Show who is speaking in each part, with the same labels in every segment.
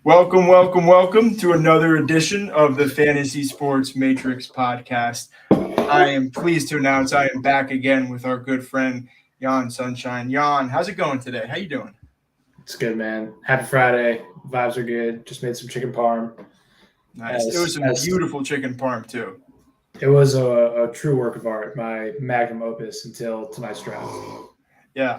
Speaker 1: Welcome, welcome, welcome to another edition of the Fantasy Sports Matrix podcast. I am pleased to announce I am back again with our good friend, Jan Sunshine. Jan, how's it going today? How you doing?
Speaker 2: It's good, man. Happy Friday. Vibes are good. Just made some chicken parm.
Speaker 1: Nice. It was some beautiful chicken parm, too.
Speaker 2: It was a true work of art, my magnum opus until tonight's draft.
Speaker 1: Yeah,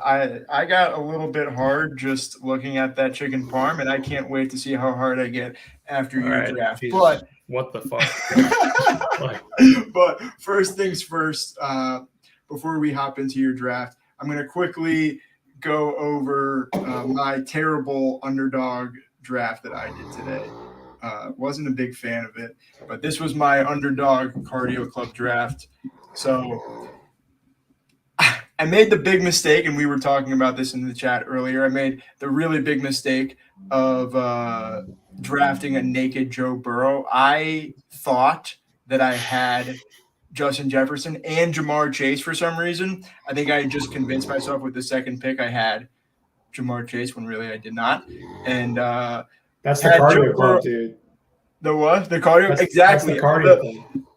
Speaker 1: I got a little bit hard just looking at that chicken parm, and I can't wait to see how hard I get after your draft.
Speaker 2: Geez.
Speaker 1: But
Speaker 2: what the fuck?
Speaker 1: But first things first, before we hop into your draft, I'm going to quickly go over my terrible underdog draft that I did today. Wasn't a big fan of it, but this was my underdog cardio club draft. So I made the big mistake, and we were talking about this in the chat earlier. I made the really big mistake of drafting a naked Joe Burrow. I thought that I had Justin Jefferson and Jamar Chase for some reason. I think I just convinced myself with the second pick I had Jamar Chase when really I did not. And
Speaker 2: that's the cardio club, dude.
Speaker 1: The what? The cardio? Exactly.
Speaker 2: That's the cardio club.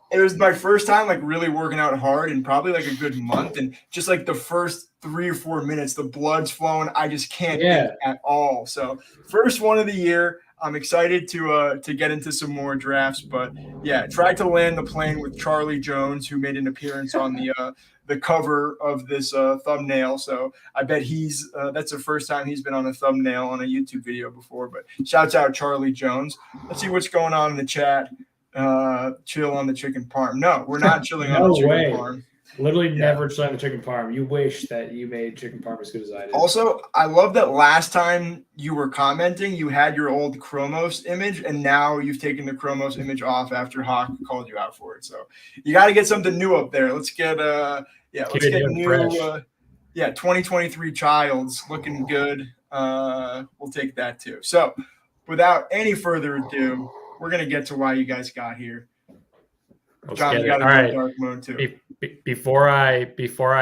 Speaker 1: It was my first time like really working out hard in probably like a good month, and just like the first 3 or 4 minutes, the blood's flowing. I just can't think at all. So first one of the year. I'm excited to get into some more drafts, but yeah, tried to land the plane with Charlie Jones, who made an appearance on the cover of this thumbnail. So I bet that's the first time he's been on a thumbnail on a YouTube video before. But shouts out Charlie Jones. Let's see what's going on in the chat. Chill on the chicken parm. No, we're not chilling on the chicken parm.
Speaker 2: Literally never chilling on the chicken parm. You wish that you made chicken parm as good as I did.
Speaker 1: Also, I love that last time you were commenting, you had your old Chromos image, and now you've taken the Chromos image off after Hawk called you out for it. So you got to get something new up there. Let's get new 2023 Childs looking good. We'll take that too. So without any further ado, we're going to get to why you guys got here. John, you got to go dark mode too.
Speaker 2: Before I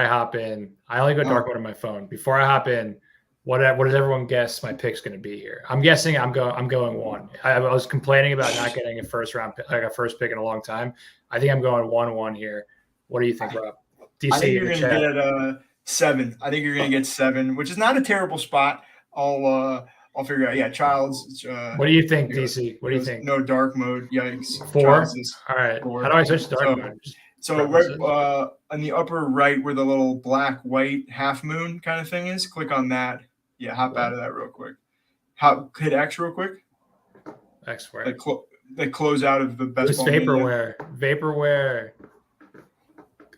Speaker 2: hop in, I only go dark mode on my phone. Before I hop in, what does everyone guess my pick's going to be here? I'm guessing I'm going one. I was complaining about not getting a first pick in a long time. I think I'm going 1-1 here. What do you think, Rob? DC,
Speaker 1: I think you're going to get 7. I think you're going to get 7, which is not a terrible spot. I'll figure out. Yeah, Childs.
Speaker 2: What do you think, DC? What do you think?
Speaker 1: No dark mode. Yikes.
Speaker 2: 4? All right. 4. How do I switch to dark mode?
Speaker 1: So right on the upper right where the little black-white half moon kind of thing is, click on that. Yeah, hop out of that real quick. Hit X real quick.
Speaker 2: X where?
Speaker 1: Like close out of the best.
Speaker 2: Just vaporware.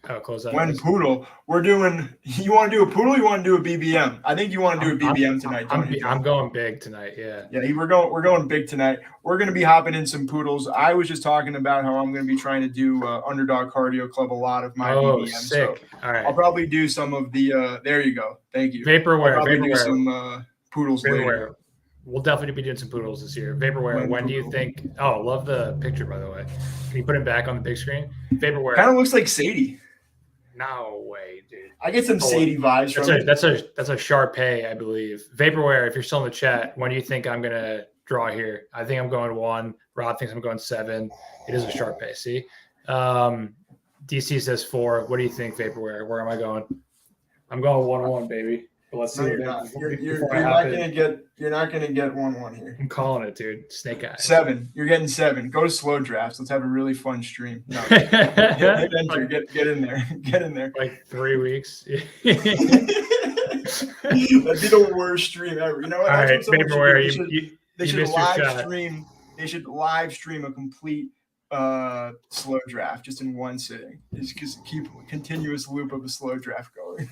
Speaker 2: Oh, close out.
Speaker 1: When Poodle, we're doing. You want to do a Poodle? You want to do a BBM? I think you want to do a BBM tonight.
Speaker 2: I'm going big tonight. Yeah.
Speaker 1: Yeah, we're going big tonight. We're going to be hopping in some Poodles. I was just talking about how I'm going to be trying to do Underdog Cardio Club a lot of my BBM.
Speaker 2: Sick.
Speaker 1: So
Speaker 2: all right.
Speaker 1: I'll probably do some of the. There you go. Thank you.
Speaker 2: Vaporware.
Speaker 1: Do some Poodles later.
Speaker 2: We'll definitely be doing some Poodles this year. Vaporware. When do you think? Oh, love the picture, by the way. Can you put it back on the big screen? Vaporware.
Speaker 1: Kind of looks like Sadie.
Speaker 2: No way, dude.
Speaker 1: I get some Sadie vibes from it.
Speaker 2: That's a Sharpay, I believe. Vaporware, if you're still in the chat, when do you think I'm going to draw here? I think I'm going 1. Rob thinks I'm going 7. It is a Sharpay, see? DC says 4. What do you think, Vaporware? Where am I going? I'm going 1-1, baby. But let's see.
Speaker 1: No, you're not. You're not gonna get 1-1 here.
Speaker 2: I'm calling it, dude. Snake eyes.
Speaker 1: 7. You're getting 7. Go to slow drafts. Let's have a really fun stream. No, hit enter. Get in there. Get in there.
Speaker 2: Like 3 weeks.
Speaker 1: That'd be the worst stream ever. You know what?
Speaker 2: All right, Vaporware.
Speaker 1: They should live stream a complete slow draft just in one sitting. Just keep a continuous loop of a slow draft going.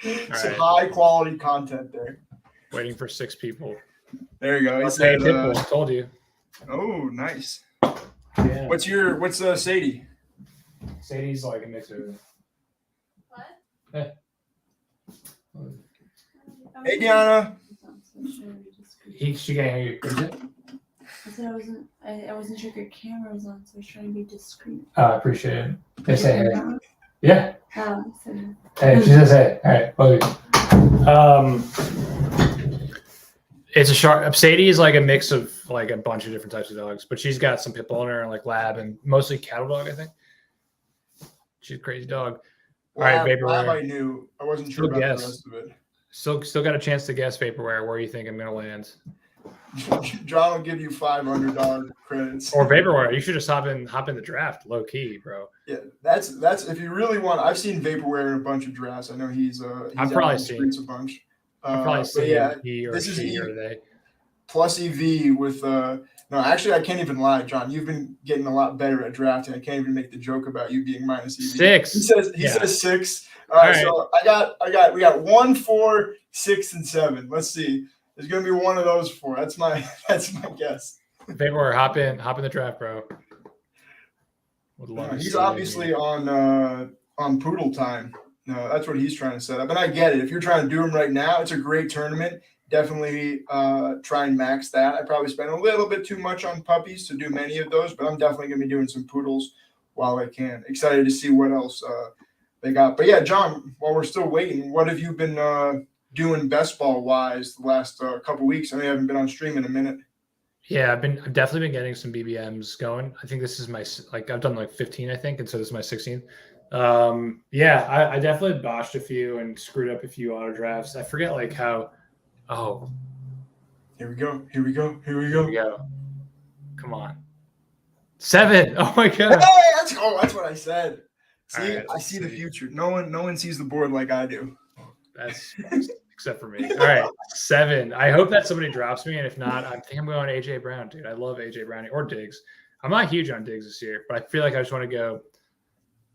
Speaker 1: Some high quality content there.
Speaker 2: Waiting for 6 people.
Speaker 1: There you go.
Speaker 2: He said, told you.
Speaker 1: Oh, nice.
Speaker 2: Yeah.
Speaker 1: What's Sadie?
Speaker 2: Sadie's like a mix of.
Speaker 3: What?
Speaker 1: Hey, Diana.
Speaker 2: She can't hear you. What is it?
Speaker 3: I said I wasn't sure if your camera was on, so I was trying to be discreet.
Speaker 2: I appreciate it. They say hey. Yeah.
Speaker 3: So.
Speaker 2: Hey, she says hey. All right. Love you. It's a sharp. Sadie is like a mix of like a bunch of different types of dogs, but she's got some pit bull in her and like lab and mostly cattle dog, I think. She's a crazy dog. All right,
Speaker 1: Lab
Speaker 2: vaporware.
Speaker 1: I knew. I wasn't sure about the rest of it.
Speaker 2: Still got a chance to guess vaporware. Where you think I'm gonna land?
Speaker 1: John will give you 5 underdog credits.
Speaker 2: Or vaporware. You should just hop in the draft, low key, bro.
Speaker 1: Yeah, that's if you really want. I've seen vaporware in a bunch of drafts. I know he's
Speaker 2: I've probably seen
Speaker 1: a bunch.
Speaker 2: I've probably seen he or
Speaker 1: this
Speaker 2: she
Speaker 1: is
Speaker 2: or they.
Speaker 1: Plus EV with no, actually I can't even lie, John. You've been getting a lot better at drafting. I can't even make the joke about you being minus EV.
Speaker 2: 6.
Speaker 1: He says 6. All right, so we got 1, 4, 6, and 7. Let's see. There's gonna be one of those 4. That's my guess.
Speaker 2: Vaporware, hop in the draft, bro. Would love to
Speaker 1: he's
Speaker 2: see
Speaker 1: obviously on Poodle time. No, that's what he's trying to set up. And I get it. If you're trying to do him right now, it's a great tournament. Definitely try and max that. I probably spent a little bit too much on puppies to do many of those, but I'm definitely going to be doing some poodles while I can. Excited to see what else they got. But yeah, John, while we're still waiting, what have you been doing best ball wise the last couple weeks? I know you haven't been on stream in a minute.
Speaker 2: Yeah, I've definitely been getting some BBMs going. I think this is my I've done like 15, I think, and so this is my 16th. Yeah, I definitely botched a few and screwed up a few auto drafts. I forget like how. Oh,
Speaker 1: here we go.
Speaker 2: Come on, 7. Oh my god.
Speaker 1: Hey, that's what I said. See,
Speaker 2: Right,
Speaker 1: I see the future. No one sees the board like I do.
Speaker 2: That's except for me. All right, 7. I hope that somebody drops me, and if not, I think I'm going AJ Brown, dude. I love AJ Brown or Diggs. I'm not huge on Diggs this year, but I feel like I just want to go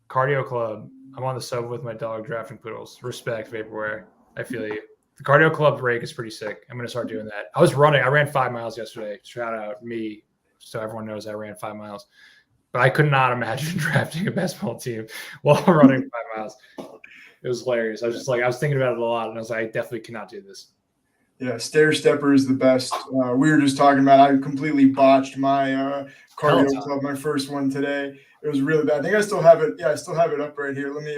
Speaker 2: cardio club. I'm on the sub with my dog drafting poodles. Respect vaporware. I feel you. The cardio club break is pretty sick. I'm going to start doing that. I ran 5 miles yesterday. Shout out me. So everyone knows I ran 5 miles. But I could not imagine drafting a basketball team while running 5 miles. It was hilarious. I was thinking about it a lot, and I was like, I definitely cannot do this.
Speaker 1: Yeah, stair stepper is the best. We were just talking about, I completely botched my cardio club, my first one today. It was really bad. I think I still have it. Yeah, I still have it up right here. Let me,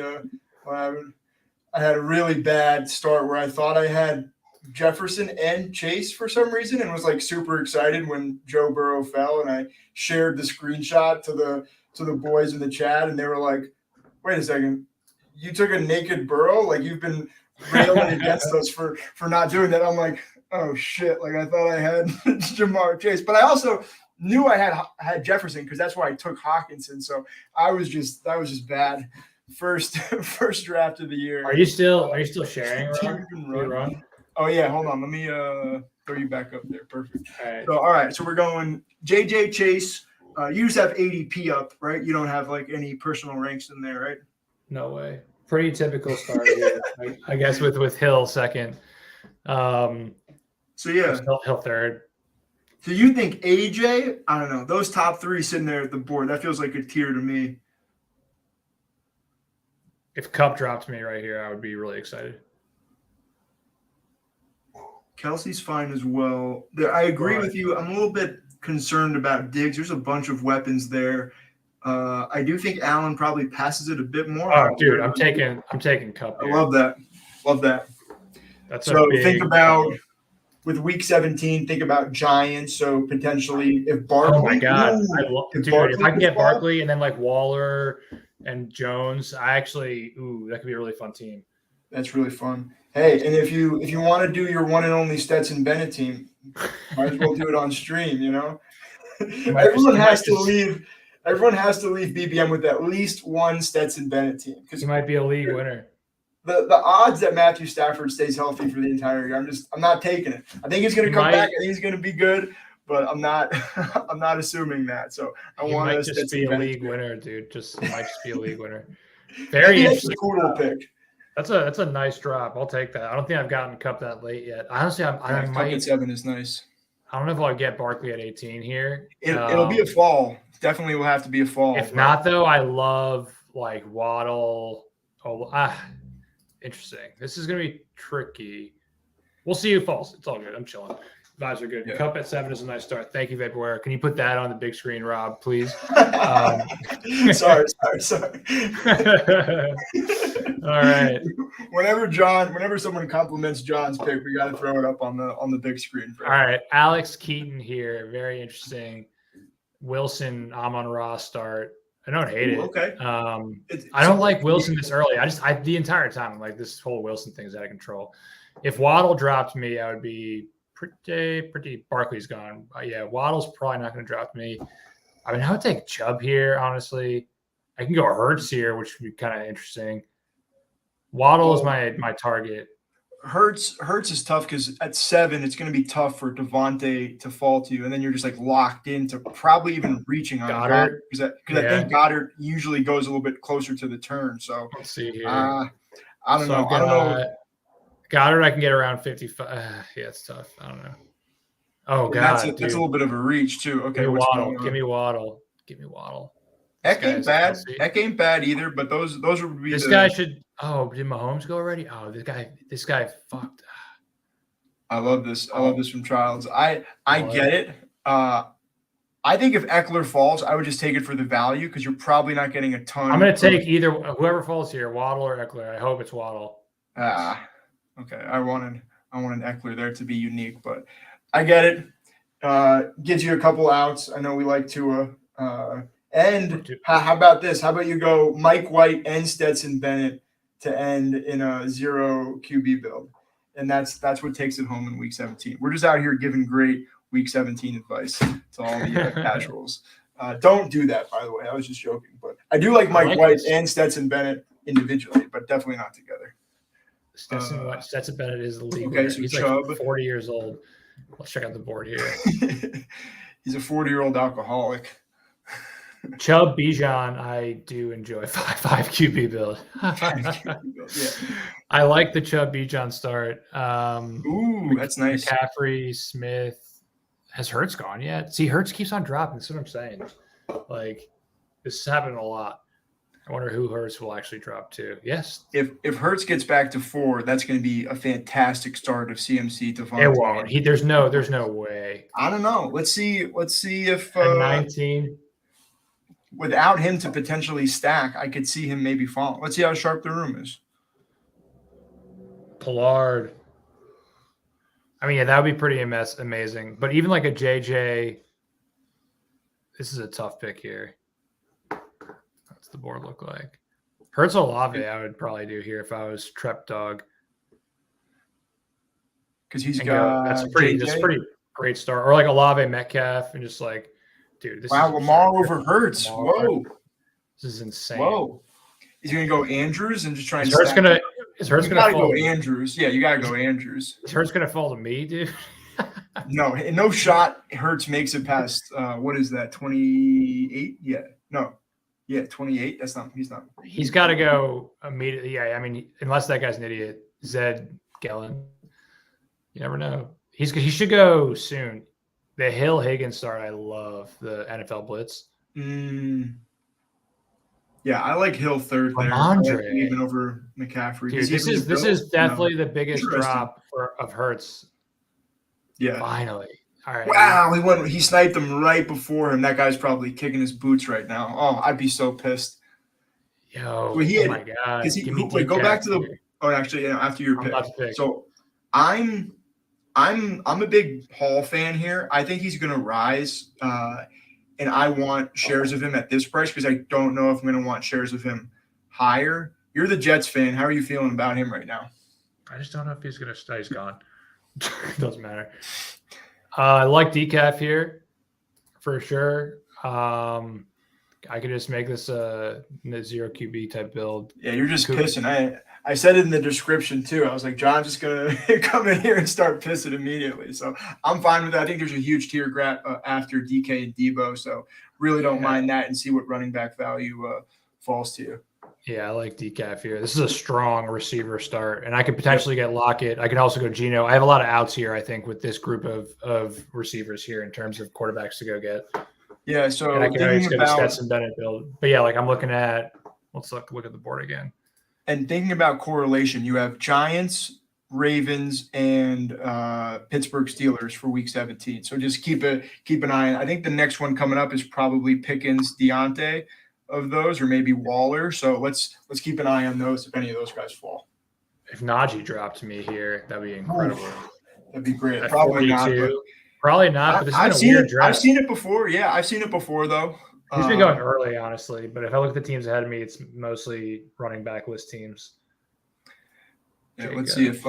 Speaker 1: I had a really bad start where I thought I had Jefferson and Chase for some reason and was like super excited when Joe Burrow fell. And I shared the screenshot to the boys in the chat, and they were like, wait a second, you took a naked Burrow? Like, you've been railing against us for not doing that. I'm like, oh shit. Like, I thought I had Jamar Chase, but I also knew I had Jefferson because that's why I took Hawkinson. So that was just bad. First draft of the year.
Speaker 2: Are you still sharing, Ron?
Speaker 1: Oh yeah, hold on. Let me throw you back up there. Perfect. All right. So we're going JJ Chase. You just have ADP up, right? You don't have like any personal ranks in there, right?
Speaker 2: No way. Pretty typical start here. I guess with Hill second. So
Speaker 1: yeah,
Speaker 2: Hill third.
Speaker 1: So you think AJ? I don't know. Those top 3 sitting there at the board, that feels like a tier to me.
Speaker 2: If Cup dropped me right here, I would be really excited.
Speaker 1: Kelsey's fine as well. I agree with you. I'm a little bit concerned about Diggs. There's a bunch of weapons there. I do think Allen probably passes it a bit more.
Speaker 2: Oh, dude, I'm taking Cup here.
Speaker 1: I love that.
Speaker 2: That's
Speaker 1: so think about with week 17. Think about Giants. So potentially, if Barkley.
Speaker 2: Oh my god, if I can get Barkley and then like Waller and Jones, that could be a really fun team.
Speaker 1: That's really fun. Hey, and if you want to do your one and only Stetson Bennett team, might as well do it on stream. You know, everyone has to leave BBM with at least one Stetson Bennett team because
Speaker 2: he might be a league winner.
Speaker 1: The odds that Matthew Stafford stays healthy for the entire year, I'm not taking it. I think he's going to come back. I think he's going to be good, but I'm not assuming that. So
Speaker 2: he might just be a league winner, dude. He might just be a league winner.
Speaker 1: Very interesting. Cool pick.
Speaker 2: That's a nice drop. I'll take that. I don't think I've gotten Cup that late yet. Honestly, I might.
Speaker 1: Cup at 7 is nice.
Speaker 2: I don't know if I'll get Barkley at 18 here.
Speaker 1: It'll be a fall. Definitely will have to be a fall.
Speaker 2: If not, though, I love like Waddle. Interesting. This is gonna be tricky. We'll see who falls. It's all good. I'm chilling. Vibes are good. Yeah. Cup at 7 is a nice start. Thank you, Vaporware. Can you put that on the big screen, Rob, please?
Speaker 1: Sorry.
Speaker 2: right.
Speaker 1: Whenever someone compliments John's pick, we got to throw it up on the big screen.
Speaker 2: All right, Alex Keaton here, very interesting. Wilson, Amon-Ra start. I don't hate it.
Speaker 1: Okay.
Speaker 2: I don't like Wilson this early. The entire time, I'm like, this whole Wilson thing is out of control. If Waddle dropped me, I would be pretty. Barkley's gone. Yeah, Waddle's probably not going to drop me. I mean, I would take Chubb here, honestly. I can go Hurts here, which would be kind of interesting. Waddle is my target.
Speaker 1: Hurts is tough because at 7, it's going to be tough for Devontae to fall to you, and then you're just like locked into probably even reaching on Goddard because I think Goddard usually goes a little bit closer to the turn. So
Speaker 2: let's see here.
Speaker 1: I don't know.
Speaker 2: Goddard, I can get around 55. Yeah, it's tough. I don't know. Oh God,
Speaker 1: that's a little bit of a reach too. Okay,
Speaker 2: Give me Waddle.
Speaker 1: That ain't bad. That ain't bad either. But those would be.
Speaker 2: This guy should. Oh, did Mahomes go already? Oh, this guy fucked.
Speaker 1: I love this. I love this from Childs. I get it. I think if Eckler falls, I would just take it for the value because you're probably not getting a ton.
Speaker 2: I'm going to take either whoever falls here, Waddle or Eckler. I hope it's Waddle.
Speaker 1: Okay. I wanted Eckler there to be unique, but I get it. Gives you a couple outs. I know we like Tua. And how about this? How about you go Mike White and Stetson Bennett to end in a 0 QB build? And that's what takes it home in Week 17. We're just out here giving great Week 17 advice to all the casuals. Don't do that, by the way. I was just joking. But I do like Mike White and Stetson Bennett individually, but definitely not together.
Speaker 2: Stetson Bennett is the league.
Speaker 1: Okay, so
Speaker 2: he's
Speaker 1: Chubb.
Speaker 2: like 40 years old. Let's check out the board here.
Speaker 1: He's a 40-year-old alcoholic.
Speaker 2: Chubb, Bijan, I do enjoy 5 QB build.
Speaker 1: Yeah.
Speaker 2: I like the Chubb Bijan start.
Speaker 1: Ooh, that's nice.
Speaker 2: McCaffrey, Smith. Has Hurts gone yet? See, Hurts keeps on dropping. That's what I'm saying. Like, this is happening a lot. I wonder who Hurts will actually drop to. Yes.
Speaker 1: If Hurts gets back to 4, that's going to be a fantastic start of CMC to
Speaker 2: It won't. There's no way.
Speaker 1: I don't know. Let's see if
Speaker 2: at 19.
Speaker 1: Without him to potentially stack, I could see him maybe falling. Let's see how sharp the room is.
Speaker 2: Pollard. I mean, yeah, that would be pretty amazing. But even like a JJ, this is a tough pick here. What's the board look like? Hurts Olave, I would probably do here if I was Trep Dog.
Speaker 1: Because he's got
Speaker 2: that's a pretty great start. Or like Olave Metcalf and just like, dude, this is
Speaker 1: Lamar over Hurts. Whoa.
Speaker 2: This is insane.
Speaker 1: Whoa. He's going to go Andrews and just try and
Speaker 2: Is Hurts going to
Speaker 1: go Andrews. Yeah, you got to go Andrews.
Speaker 2: Is Hurts going to fall to me, dude?
Speaker 1: No shot Hurts makes it past, what is that, 28? Yeah. No. Yeah, 28. He's not.
Speaker 2: He's got to go immediately. Yeah, I mean, unless that guy's an idiot. Zed Gellen. You never know. He should go soon. The Hill Higgins start, I love the NFL blitz.
Speaker 1: Yeah, I like Hill third there.
Speaker 2: Like
Speaker 1: even over McCaffrey.
Speaker 2: Dude, this is definitely the biggest drop of Hurts.
Speaker 1: Yeah.
Speaker 2: Finally. All right.
Speaker 1: Wow, he sniped him right before him. That guy's probably kicking his boots right now. Oh, I'd be so pissed.
Speaker 2: Yo, oh my God.
Speaker 1: Go back to the actually, after your pick. So I'm a big Hall fan here. I think he's going to rise, and I want shares of him at this price because I don't know if I'm going to want shares of him higher. You're the Jets fan. How are you feeling about him right now?
Speaker 2: I just don't know if he's going to stay. He's gone. Doesn't matter. I like decaf here for sure. I could just make this a 0 QB type build.
Speaker 1: Yeah, you're just pissing. I said it in the description too. I was like, John's just going to come in here and start pissing immediately. So I'm fine with that. I think there's a huge tier grab after DK and Debo. So really don't mind that and see what running back value falls to you.
Speaker 2: Yeah, I like decaf here. This is a strong receiver start, and I could potentially get Lockett. I can also go Geno. I have a lot of outs here, I think, with this group of receivers here in terms of quarterbacks to go get.
Speaker 1: Yeah, so
Speaker 2: and I can always get a Stetson Bennett build. But yeah, like I'm looking at – let's look at the board again.
Speaker 1: And thinking about correlation, you have Giants, Ravens, and Pittsburgh Steelers for Week 17. So just keep an eye on. I think the next one coming up is probably Pickens, Deontay. of those, or maybe Waller. So let's keep an eye on those if any of those guys fall.
Speaker 2: If Najee dropped me here, that'd be incredible.
Speaker 1: That'd be great.
Speaker 2: At
Speaker 1: Probably not. But
Speaker 2: probably not. But this has been a weird draft.
Speaker 1: I've seen it before. Yeah, I've seen it before though.
Speaker 2: He's been going early, honestly. But if I look at the teams ahead of me, it's mostly running back list teams.
Speaker 1: Yeah, let's see if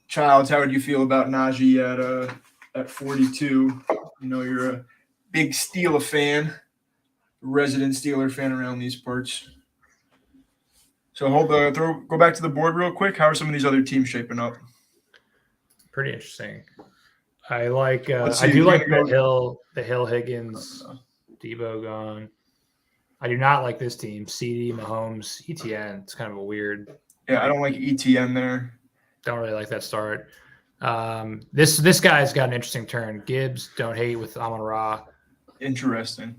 Speaker 1: Childs, how would you feel about Najee at 42? You know, you're a big Steeler fan, resident Steeler fan around these parts. So go back to the board real quick. How are some of these other teams shaping up?
Speaker 2: Pretty interesting. I like. I do like the Hill Higgins, Debo gone. I do not like this team. CD, Mahomes, ETN. It's kind of a weird.
Speaker 1: Yeah, I don't like ETN there.
Speaker 2: Don't really like that start. This guy's got an interesting turn. Gibbs, don't hate with Amon-Ra.
Speaker 1: Interesting.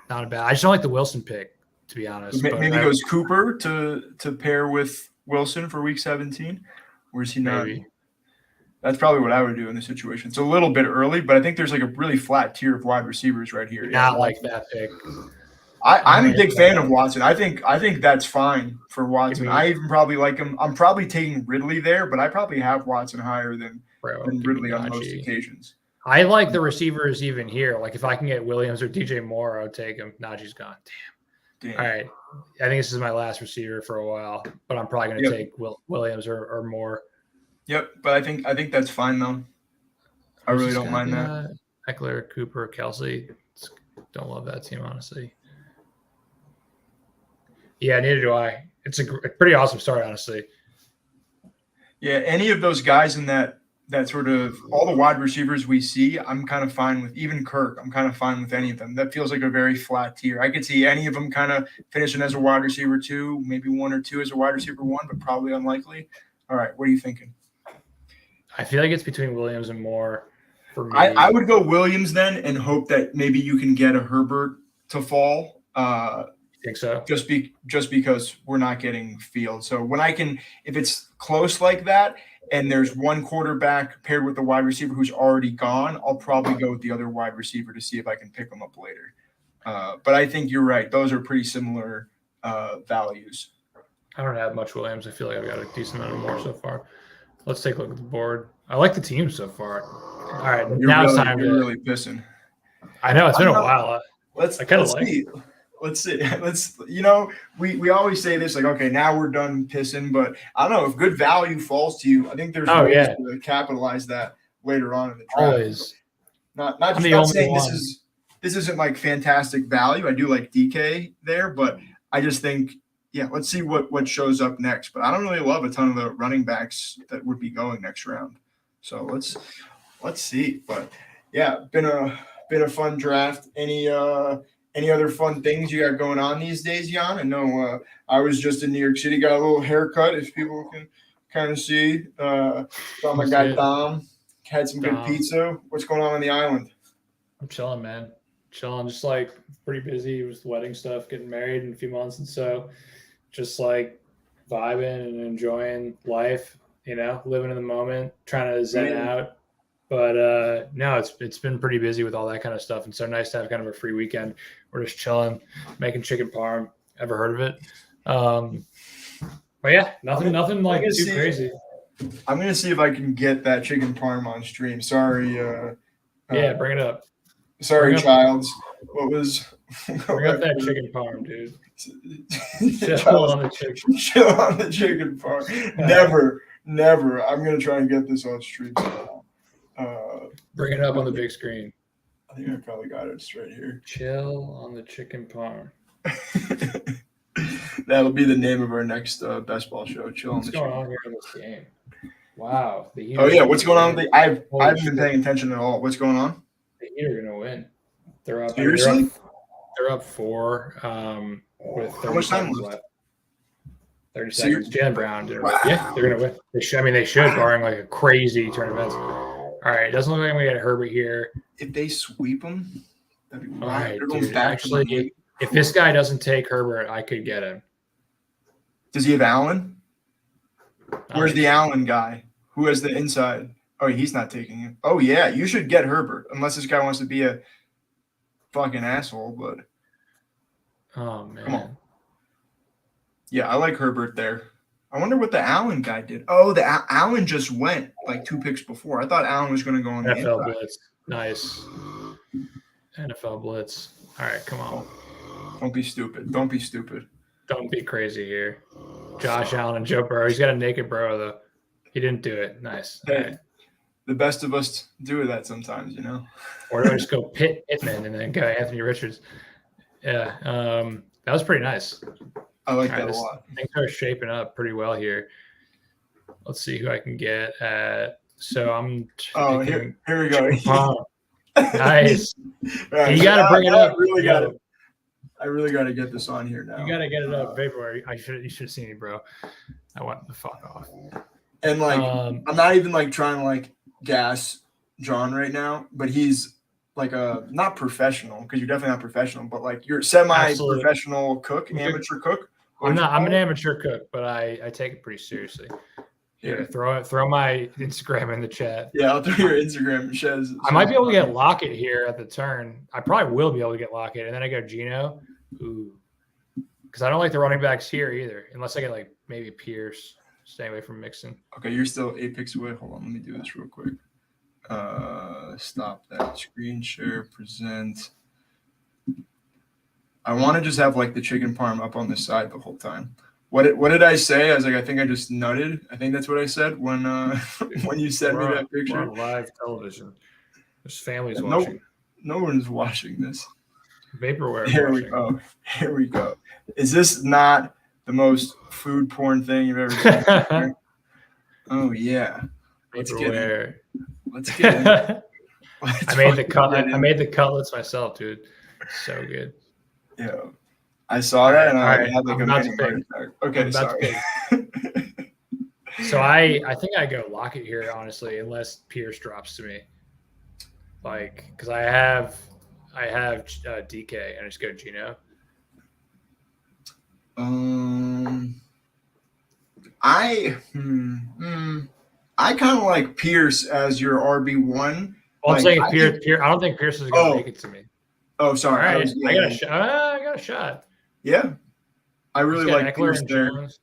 Speaker 2: Not a bad. I just don't like the Wilson pick, to be honest.
Speaker 1: Maybe goes Cooper to pair with Wilson for week 17, or is he not?
Speaker 2: Maybe.
Speaker 1: That's probably what I would do in this situation. It's a little bit early, but I think there's like a really flat tier of wide receivers right here.
Speaker 2: Not like that pick.
Speaker 1: I'm a big fan of Watson. I think that's fine for Watson. I even probably like him. I'm probably taking Ridley there, but I probably have Watson higher than Ridley on most occasions.
Speaker 2: I like the receivers even here. Like if I can get Williams or DJ Moore, I would take him. Najee's gone. Damn. All right. I think this is my last receiver for a while, but I'm probably going to take Williams or Moore.
Speaker 1: Yep, but I think that's fine though. I really don't mind that.
Speaker 2: Eckler, Cooper, Kelsey. Don't love that team, honestly. Yeah, neither do I. It's a pretty awesome start, honestly.
Speaker 1: Yeah, any of those guys in that sort of all the wide receivers we see, I'm kind of fine with. Even Kirk, I'm kind of fine with any of them. That feels like a very flat tier. I could see any of them kind of finishing as a wide receiver 2, maybe 1 or 2 as a wide receiver 1, but probably unlikely. All right, what are you thinking?
Speaker 2: I feel like it's between Williams and Moore for me.
Speaker 1: I would go Williams then and hope that maybe you can get a Herbert to fall.
Speaker 2: Think so?
Speaker 1: Just because we're not getting Fields. So if it's close like that and there's one quarterback paired with the wide receiver who's already gone, I'll probably go with the other wide receiver to see if I can pick them up later. But I think you're right. Those are pretty similar values.
Speaker 2: I don't have much Williams. I feel like I've got a decent amount of more so far. Let's take a look at the board. I like the team so far. All right, now it's time to.
Speaker 1: You're really pissing.
Speaker 2: I know it's been a while.
Speaker 1: Let's see. We always say this, like, okay, now we're done pissing, but I don't know if good value falls to you. I think there's ways to capitalize that later on in the draft.
Speaker 2: Always.
Speaker 1: Not saying this isn't like fantastic value. I do like DK there, but I just think, let's see what shows up next. But I don't really love a ton of the running backs that would be going next round. So let's see. But yeah, been a fun draft. Any other fun things you got going on these days, Jan? I know I was just in New York City, got a little haircut, if people can kind of see. Saw my guy Dom, had some good pizza. What's going on the island?
Speaker 2: I'm chilling, man. Chilling, just like pretty busy with wedding stuff, getting married in a few months, and so just like vibing and enjoying life, living in the moment, trying to zen out. But no, it's been pretty busy with all that kind of stuff, and so nice to have kind of a free weekend. We're just chilling, making chicken parm. Ever heard of it? But yeah, nothing like too crazy.
Speaker 1: I'm gonna see if I can get that chicken parm on stream. Sorry.
Speaker 2: Yeah, bring it up.
Speaker 1: Sorry, Childs. What was?
Speaker 2: Bring up that chicken parm, dude. Chill on
Speaker 1: the chicken parm. Never. I'm gonna try and get this on stream.
Speaker 2: Bring it up on the big screen.
Speaker 1: I think I probably got it. It's right here.
Speaker 2: Chill on the chicken parm.
Speaker 1: That'll be the name of our next best ball show. Chill on the chicken.
Speaker 2: What's going on here in this game? Wow.
Speaker 1: What's going on with I haven't been paying attention at all. What's going on?
Speaker 2: The Heat are gonna win. They're up.
Speaker 1: Seriously?
Speaker 2: They're up 4 with 30 seconds left. 30 seconds. Jalen Brown did it. Wow. Yeah, they're gonna win. They should, barring like a crazy turn of events. All right, it doesn't look like we got Herbert here.
Speaker 1: If they sweep him, that'd be wild.
Speaker 2: All right, dude, actually, if this guy doesn't take Herbert, I could get him.
Speaker 1: Does he have Allen? Where's the Allen guy? Who has the inside? Oh, he's not taking him. Oh, yeah, you should get Herbert, unless this guy wants to be a fucking asshole. But
Speaker 2: Oh man.
Speaker 1: Come on. Yeah, I like Herbert there. I wonder what the Allen guy did. Oh, Allen just went like 2 picks before. I thought Allen was going to go on the
Speaker 2: NFL
Speaker 1: inside.
Speaker 2: blitz. Nice. NFL blitz. All right, come on.
Speaker 1: Don't be stupid. Don't be stupid.
Speaker 2: Don't be crazy here. Josh Allen and Joe Burrow. He's got a naked Burrow though. He didn't do it. Nice.
Speaker 1: Hey,
Speaker 2: All right.
Speaker 1: the best of us do that sometimes, you know.
Speaker 2: Or do I just go Pittman and then go Anthony Richards? Yeah. That was pretty nice.
Speaker 1: I like that a lot.
Speaker 2: Things are shaping up pretty well here. Let's see who I can get at. So I'm.
Speaker 1: Here we go.
Speaker 2: Nice.
Speaker 1: Right,
Speaker 2: you got to bring it up.
Speaker 1: I really got to get this on here now.
Speaker 2: You got to get it up. February. You should have seen me, bro. I went the fuck off.
Speaker 1: And like, I'm not even like trying to like gas John right now, but he's like a not professional because you're definitely not professional, but like you're semi-professional cook, amateur cook.
Speaker 2: I'm an amateur cook, but I take it pretty seriously. Here, throw my Instagram in the chat.
Speaker 1: Yeah, I'll throw your Instagram. Shez.
Speaker 2: I might be able to get Lockett here at the turn. I probably will be able to get Lockett, and then I go Geno. Ooh, because I don't like the running backs here either, unless I get like maybe Pierce. Stay away from Mixon.
Speaker 1: Okay, you're still 8 picks away. Hold on, let me do this real quick. Stop that. Screen share, present. I want to just have like the chicken parm up on the side the whole time. What did I say? I was like, I think I just nutted. I think that's what I said when when you sent me that picture.
Speaker 2: We're on live television. There's families watching.
Speaker 1: No one's watching this.
Speaker 2: Vaporware.
Speaker 1: Here we go. Here we go. Is this not the most food porn thing you've ever seen? Oh yeah. Let's get in.
Speaker 2: I made the cutlets myself, dude. So good.
Speaker 1: Yeah. I saw that and I had like a mini heart attack. Okay,
Speaker 2: sorry. So I think I go Lockett here, honestly, unless Pierce drops to me. Like, because I have DK and I just go Geno.
Speaker 1: I kind of like Pierce as your RB1.
Speaker 2: Well, I'm saying Pierce. I don't think Pierce is going to make it to me.
Speaker 1: Oh, sorry.
Speaker 2: All right. I got a shot. I got a shot.
Speaker 1: Yeah. I really like Pierce there.
Speaker 2: Jones.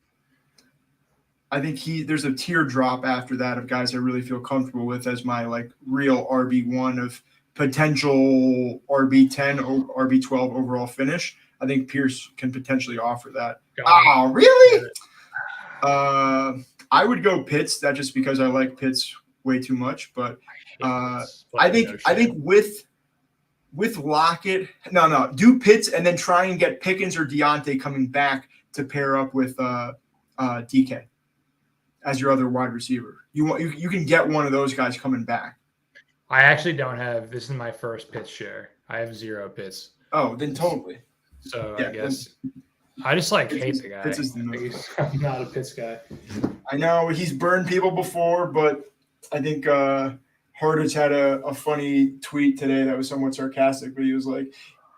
Speaker 1: I think there's a teardrop after that of guys I really feel comfortable with as my like real RB1 of potential RB10 or RB12 overall finish. I think Pierce can potentially offer that. Oh, really? I would go Pitts. That just because I like Pitts way too much. But I think with Lockett, no, do Pitts and then try and get Pickens or Deontay coming back to pair up with DK as your other wide receiver. You can get one of those guys coming back.
Speaker 2: I actually don't have. This is my first Pitts share. I have 0 Pitts.
Speaker 1: Oh, then totally.
Speaker 2: So yeah, I guess I just like hate the guy.
Speaker 1: Pitts is
Speaker 2: I'm not a Pitts guy.
Speaker 1: I know he's burned people before, but I think Hardage had a funny tweet today that was somewhat sarcastic, but he was like,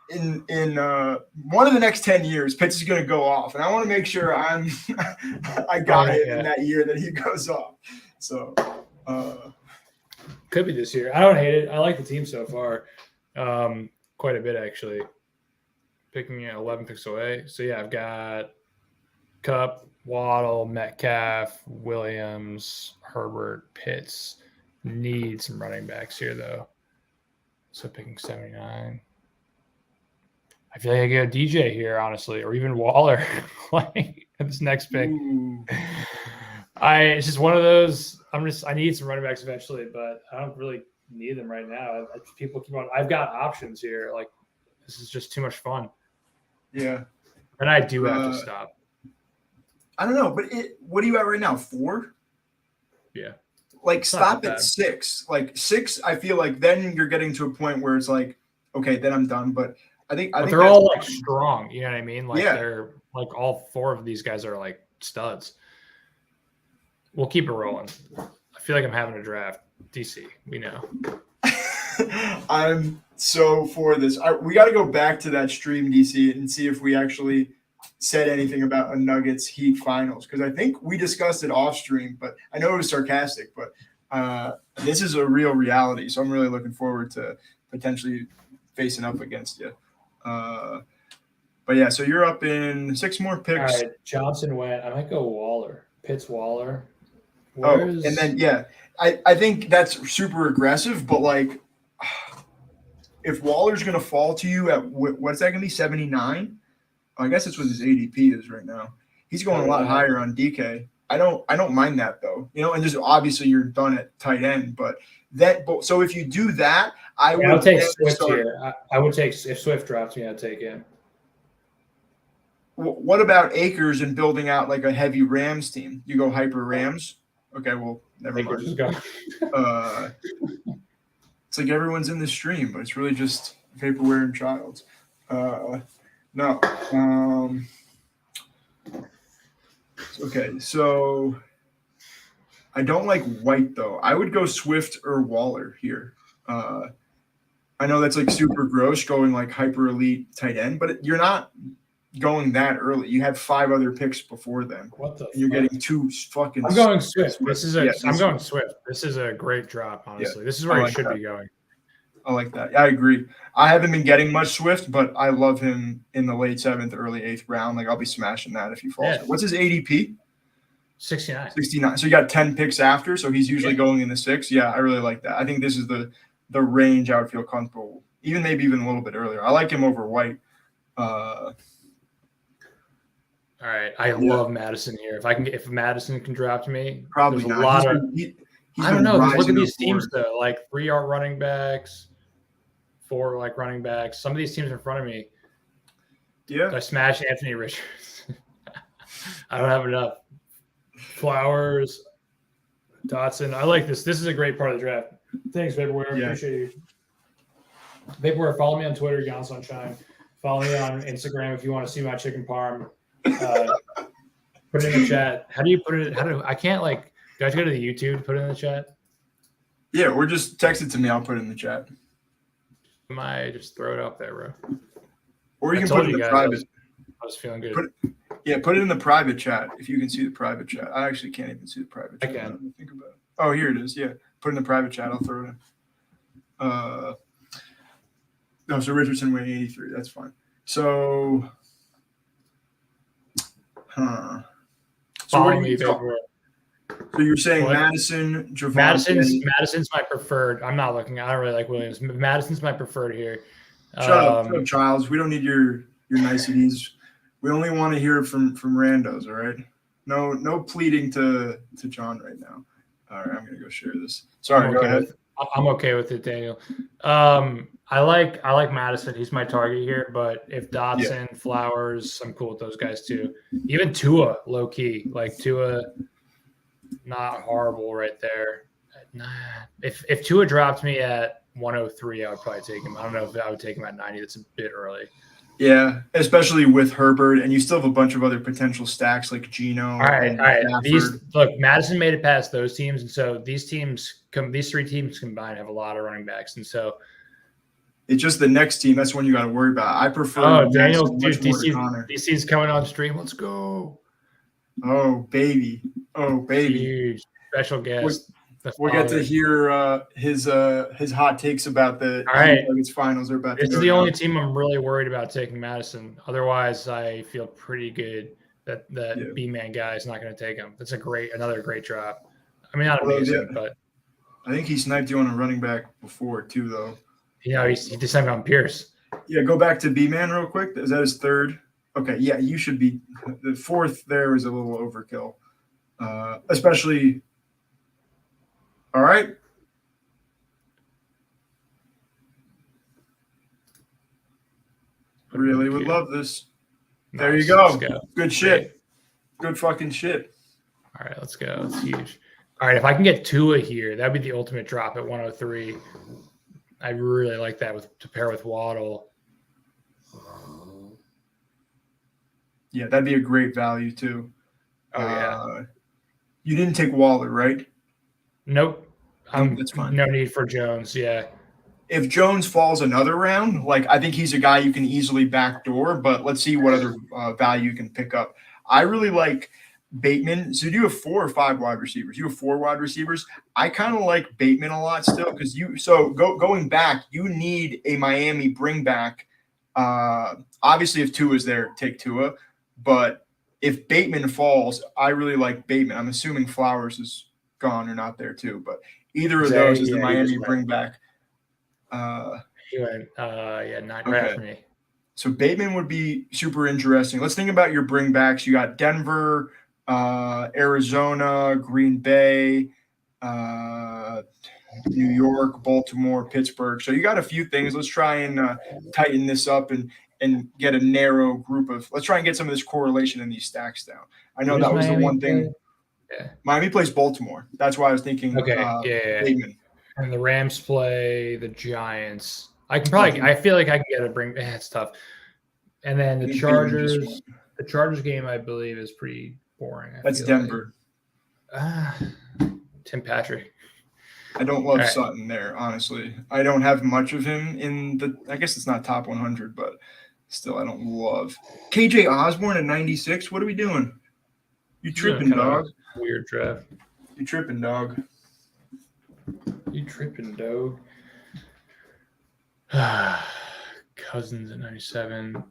Speaker 1: in one of the next 10 years, Pitts is going to go off, and I want to make sure I got it in that year that he goes off. So
Speaker 2: could be this year. I don't hate it. I like the team so far, quite a bit actually. Picking 11 picks away. So yeah, I've got Kupp, Waddle, Metcalf, Williams, Herbert, Pitts. Need some running backs here though. So picking 79. I feel like I go DJ here, honestly, or even Waller. Like this next pick. It's just one of those. I need some running backs eventually, but I don't really need them right now. People keep on. I've got options here. Like this is just too much fun.
Speaker 1: Yeah.
Speaker 2: And I do have to stop.
Speaker 1: I don't know, but what are you at right now? 4?
Speaker 2: Yeah.
Speaker 1: Like stop at 6. Like 6, I feel like then you're getting to a point where it's like, okay, then I'm done. But I think
Speaker 2: they're all like strong. You know what I mean? Like they're like all 4 of these guys are like studs. We'll keep it rolling. I feel like I'm having a draft. DC, we know.
Speaker 1: I'm so for this. We got to go back to that stream, DC, and see if we actually said anything about a Nuggets Heat finals, because I think we discussed it off stream, but I know it was sarcastic, but this is a real reality. So I'm really looking forward to potentially facing up against you. But yeah, so you're up in 6 more
Speaker 2: All
Speaker 1: picks.
Speaker 2: right, Johnson went. I might go Waller. Pitts Waller.
Speaker 1: And then yeah, I think that's super aggressive, but like, if Waller's gonna fall to you at what's that gonna be 79? I guess it's what his ADP is right now. He's going a lot higher on DK. I don't mind that though, and just obviously you're done at tight end, but so if you do that, I would
Speaker 2: take Swift here. I would take if Swift drops me, I'd take him.
Speaker 1: What about Akers and building out like a heavy Rams team? You go hyper Rams. Okay, well, never mind. It's like everyone's in the stream, but it's really just vaporware and Childs. No. Okay, so I don't like White though. I would go Swift or Waller here. I know that's like super gross going like hyper elite tight end, but you're not going that early. You had 5 other picks before then.
Speaker 2: What the?
Speaker 1: You're getting 2 fucking.
Speaker 2: I'm going Swift. I'm going Swift. This is a great drop, honestly. This is where he should be going.
Speaker 1: I like that. I agree. I haven't been getting much Swift, but I love him in the late 7th, early 8th round. Like I'll be smashing that if he falls. Yeah. What's his ADP?
Speaker 2: 69.
Speaker 1: 69. So you got 10 picks after. So he's usually going in the 6. Yeah, I really like that. I think this is the range I would feel comfortable. Maybe even a little bit earlier. I like him over White.
Speaker 2: All right, I love Madison here. If Madison can drop to me,
Speaker 1: probably
Speaker 2: there's
Speaker 1: not.
Speaker 2: A lot I don't know. Look at these teams though, like 3-yard running backs, 4 like running backs. Some of these teams in front of me.
Speaker 1: Yeah.
Speaker 2: I smash Anthony Richards. I don't have enough. Flowers, Dotson. I like this. This is a great part of the draft. Thanks, Vaporware. Yeah. Appreciate you. Vaporware, follow me on Twitter, Yon Sunshine. Follow me on Instagram if you want to see my chicken parm. Put it in the chat. How do you put it? I can't like. Do I have to go to the YouTube to put it in the chat?
Speaker 1: Yeah, or just text it to me. I'll put it in the chat.
Speaker 2: Just throw it up there, bro.
Speaker 1: Or you can put it in the private.
Speaker 2: I was feeling good.
Speaker 1: Put it in the private chat if you can see the private chat. I actually can't even see the private chat.
Speaker 2: I can.
Speaker 1: Think about it. Oh, here it is. Yeah, put it in the private chat. I'll throw it in. No, so Richardson went 83. That's fine. So, So you're saying what? Madison, Javonte.
Speaker 2: Madison's my preferred. I'm not looking. I don't really like Williams. Madison's my preferred here.
Speaker 1: Shut up, Childs. We don't need your niceties. We only want to hear from randos. All right. No pleading to John right now. All right, I'm gonna go share this. Sorry, go ahead.
Speaker 2: I'm okay with it, Daniel. I like Madison. He's my target here. But if Dotson, Flowers, I'm cool with those guys too. Even Tua, low key. Like Tua, not horrible right there. Nah. If Tua dropped me at 103, I would probably take him. I don't know if I would take him at 90. That's a bit early.
Speaker 1: Yeah, especially with Herbert, and you still have a bunch of other potential stacks like Geno.
Speaker 2: All right. Madison made it past those teams, and so these 3 teams combined have a lot of running backs, and so
Speaker 1: it's just the next team. That's one you got to worry about. I prefer.
Speaker 2: Oh, Daniel, DC's coming on stream. Let's go.
Speaker 1: Oh baby.
Speaker 2: Huge special guest.
Speaker 1: We'll get to hear his hot takes about the Nuggets finals.
Speaker 2: This is the only team I'm really worried about taking Madison. Otherwise, I feel pretty good that B-man guy is not going to take him. That's another great drop. I mean, not amazing, but
Speaker 1: I think he sniped you on a running back before too, though.
Speaker 2: He just sniped on Pierce.
Speaker 1: Yeah, go back to B-man real quick. Is that his 3rd? Okay, yeah, you should be. The 4th there is a little overkill, especially. All right. Really would love this. Nice. There you go. Good shit. Good fucking shit.
Speaker 2: All right, let's go. It's huge. All right, if I can get Tua here, that'd be the ultimate drop at 103. I really like that to pair with Waddle.
Speaker 1: Yeah, that'd be a great value too.
Speaker 2: Oh yeah.
Speaker 1: You didn't take Waller, right?
Speaker 2: Nope.
Speaker 1: That's fine.
Speaker 2: No need for Jones. Yeah.
Speaker 1: If Jones falls another round, I think he's a guy you can easily backdoor, but let's see what other value you can pick up. I really like Bateman. So do you have 4 or 5 wide receivers? You have 4 wide receivers. I kind of like Bateman a lot still because going back, you need a Miami bring back Obviously, if Tua is there, take Tua. But if Bateman falls, I really like Bateman. I'm assuming Flowers is gone or not there too. But either of those is the Miami bring back.
Speaker 2: He went, 9 right
Speaker 1: Okay.
Speaker 2: after me.
Speaker 1: So Bateman would be super interesting. Let's think about your bring backs. You got Denver, Arizona, Green Bay, New York, Baltimore, Pittsburgh. So you got a few things. Let's try and tighten this up and get a narrow group of. Let's try and get some of this correlation in these stacks down. I know that was the one thing.
Speaker 2: Yeah.
Speaker 1: Miami plays Baltimore. That's why I was thinking.
Speaker 2: Okay.
Speaker 1: Bateman.
Speaker 2: And the Rams play the Giants. I feel like I can get a bring. It's tough. And then the Chargers. The Chargers game, I believe, is pretty boring.
Speaker 1: That's Denver.
Speaker 2: Tim Patrick.
Speaker 1: I don't love Sutton there, honestly. I don't have much of him in the. I guess it's not top 100, but still, I don't love KJ Osborne at 96. What are we doing? You tripping, dog?
Speaker 2: Weird draft.
Speaker 1: You tripping, dog?
Speaker 2: You tripping, dog? Cousins at 97.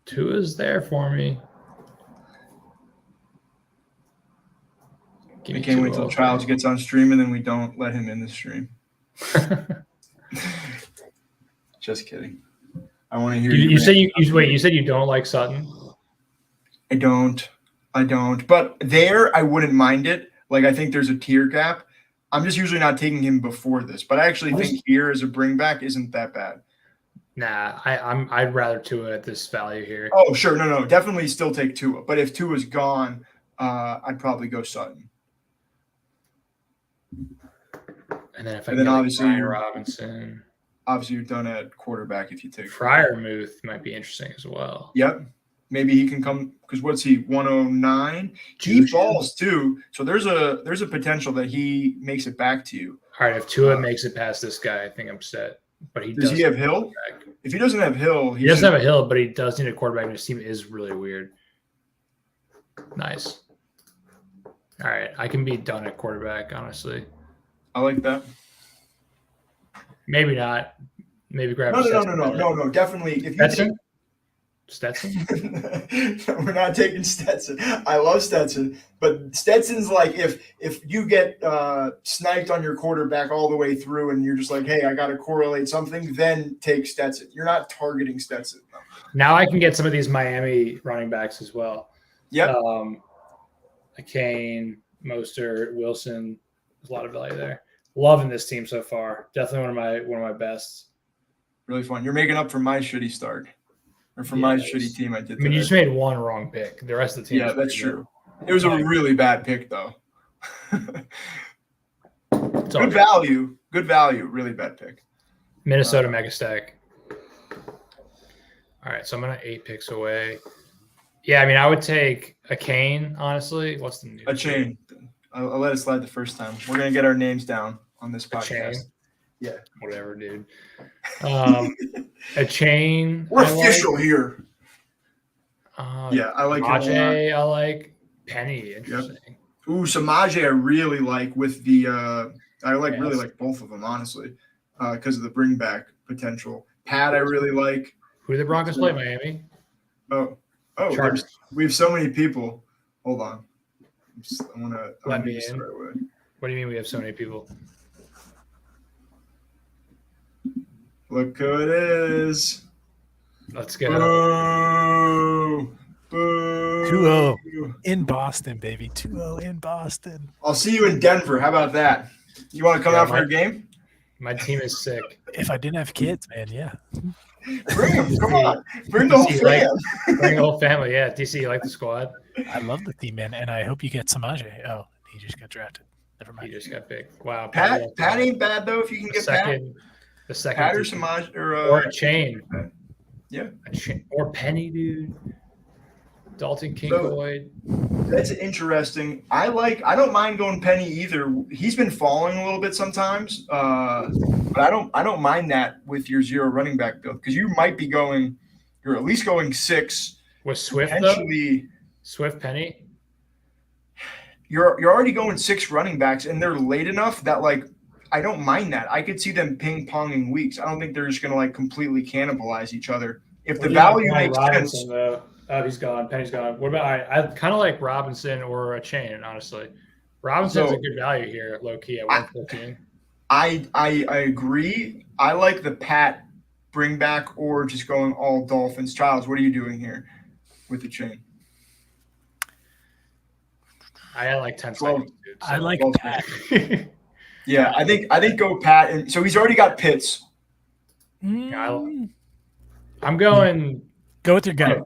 Speaker 2: Tua's there for me.
Speaker 1: I can't wait till Childs gets on stream and then we don't let him in the stream. Just kidding. I want to hear you.
Speaker 2: You said you said you don't like Sutton?
Speaker 1: I don't. But there, I wouldn't mind it. Like, I think there's a tier gap. I'm just usually not taking him before this, but I actually think here as a bring back isn't that bad.
Speaker 2: Nah, I'd rather Tua at this value here.
Speaker 1: Oh, sure. No. Definitely still take Tua. But if Tua's gone, I'd probably go Sutton.
Speaker 2: And then obviously Brian Robinson.
Speaker 1: Obviously, you're done at quarterback if you take
Speaker 2: Freiermuth might be interesting as well.
Speaker 1: Yep. Maybe he can come because what's he 109? He falls too, so there's a potential that he makes it back to you.
Speaker 2: All right, if Tua makes it past this guy, I think I'm set. But
Speaker 1: does he have Hill? If he doesn't have Hill,
Speaker 2: he doesn't have a Hill, but he does need a quarterback. And his team is really weird. Nice. All right, I can be done at quarterback. Honestly,
Speaker 1: I like that.
Speaker 2: Maybe not. Maybe grab.
Speaker 1: No. Definitely. If you
Speaker 2: Stetson?
Speaker 1: We're not taking Stetson. I love Stetson, but Stetson's like if you get sniped on your quarterback all the way through and you're just like, hey, I got to correlate something, then take Stetson. You're not targeting Stetson.
Speaker 2: Now I can get some of these Miami running backs as well.
Speaker 1: Yep.
Speaker 2: Kane, Mostert, Wilson. There's a lot of value there. Loving this team so far. Definitely one of my best.
Speaker 1: Really fun. You're making up for my shitty start. Or for my shitty team I did.
Speaker 2: I mean, you just made one wrong pick. The rest of the team.
Speaker 1: Yeah, that's true. It was a really bad pick, though. Good value. Really bad pick.
Speaker 2: Minnesota mega stack. All right, so I'm gonna 8 picks away. Yeah, I mean, I would take a Kane. Honestly, what's the news?
Speaker 1: A chain. I'll let it slide the first time. We're gonna get our names down on this podcast. Yeah.
Speaker 2: Whatever, dude. A chain.
Speaker 1: We're official here.
Speaker 2: Yeah,
Speaker 1: I like
Speaker 2: Samaje. I like Penny. Interesting.
Speaker 1: Yep. Ooh, Samaje I really like with the really like both of them, honestly, because of the bring back potential. Pat I really like.
Speaker 2: Who do the Broncos play? Miami?
Speaker 1: Oh, we have so many people. Hold on. I want to
Speaker 2: let me in. What do you mean we have so many people?
Speaker 1: Look who it is.
Speaker 2: Let's get
Speaker 1: Boo.
Speaker 4: 2-0 in Boston, baby. 2-0 in Boston.
Speaker 1: I'll see you in Denver. How about that? You want to come out for a game?
Speaker 2: My team is sick.
Speaker 4: If I didn't have kids, man, yeah.
Speaker 1: Bring them. Come on. Bring the whole family.
Speaker 2: Bring the whole family. Yeah. DC, you like the squad?
Speaker 4: I love the team, man, and I hope you get Samaje. Oh, he just got drafted. Never mind.
Speaker 2: He just got picked. Wow.
Speaker 1: Pat ain't bad, though, if you can get
Speaker 2: the second
Speaker 1: Pat or Samaje
Speaker 2: or a chain.
Speaker 1: Yeah.
Speaker 2: Or Penny, dude. Dalton Kincaid.
Speaker 1: That's interesting. I don't mind going Penny either. He's been falling a little bit sometimes, but I don't mind that with your zero running back build because you're at least going 6
Speaker 2: with Swift
Speaker 1: potentially.
Speaker 2: Swift Penny.
Speaker 1: You're already going 6 running backs, and they're late enough that like I don't mind that. I could see them ping-ponging weeks. I don't think they're just going to like completely cannibalize each other. If the value makes
Speaker 2: Robinson,
Speaker 1: sense.
Speaker 2: though. Oh, he's gone. Penny's gone. What about I kind of like Robinson or a Chain, honestly. Robinson's a good value here, low key at 114.
Speaker 1: I agree. I like the Pat bring back or just going all Dolphins. Childs, what are you doing here with the Chain?
Speaker 2: I had like 10
Speaker 1: 12.
Speaker 2: seconds. Dude,
Speaker 4: I like Pat.
Speaker 1: Yeah, I think go Pat, and so he's already got Pitts.
Speaker 2: I'm going.
Speaker 4: Go with your gut. Man.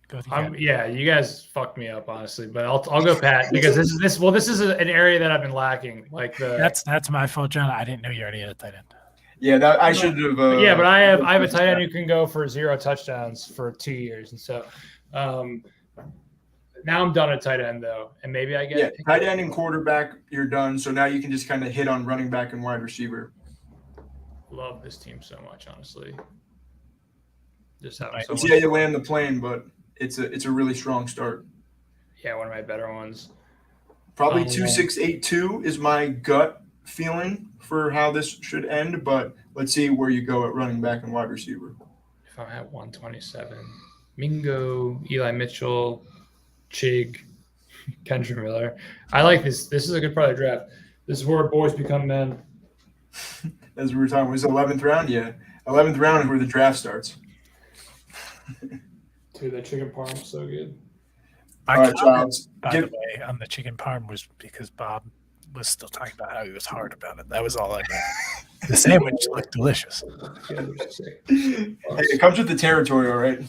Speaker 4: Go with your gut.
Speaker 2: Yeah, you guys fucked me up, honestly, but I'll go Pat because this is an area that I've been lacking. Like
Speaker 4: that's my fault, John. I didn't know you already had a tight end.
Speaker 1: Yeah, that I should have.
Speaker 2: Yeah, but I have a tight end who can go for 0 touchdowns for 2 years, and so now I'm done at tight end though, and maybe I get
Speaker 1: tight end and quarterback. You're done, so now you can just kind of hit on running back and wide receiver.
Speaker 2: Love this team so much, honestly. Just
Speaker 1: how you land the plane, but it's a really strong start.
Speaker 2: Yeah, one of my better ones.
Speaker 1: Probably 2-6-8-2 is my gut feeling for how this should end, but let's see where you go at running back and wide receiver.
Speaker 2: If I'm at 127, Mingo, Eli Mitchell, Chig, Kendra Miller. I like this. This is a good part of the draft. This is where boys become men.
Speaker 1: As we were talking, was the 11th round? Yeah. 11th round is where the draft starts.
Speaker 2: Dude, that chicken parm is so good.
Speaker 4: My comment, by the way, on the chicken parm was because Bob was still talking about how he was hard about it. That was all I got. The sandwich looked delicious.
Speaker 1: Hey, it comes with the territory, all right?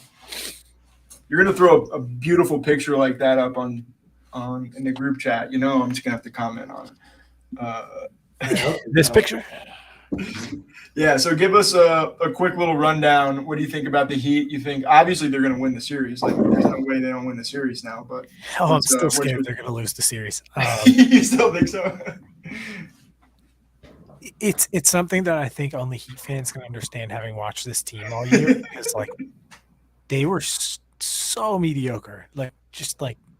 Speaker 1: You're going to throw a beautiful picture like that up on in the group chat. You know I'm just going to have to comment on it.
Speaker 4: This picture?
Speaker 1: Yeah, so give us a quick little rundown. What do you think about the Heat? You think obviously they're going to win the series. Like there's no way they don't win the series now. But
Speaker 4: I'm still scared they're going to lose the series.
Speaker 1: You still think so?
Speaker 4: It's something that I think only Heat fans can understand, having watched this team all year. Because like they were so mediocre. Like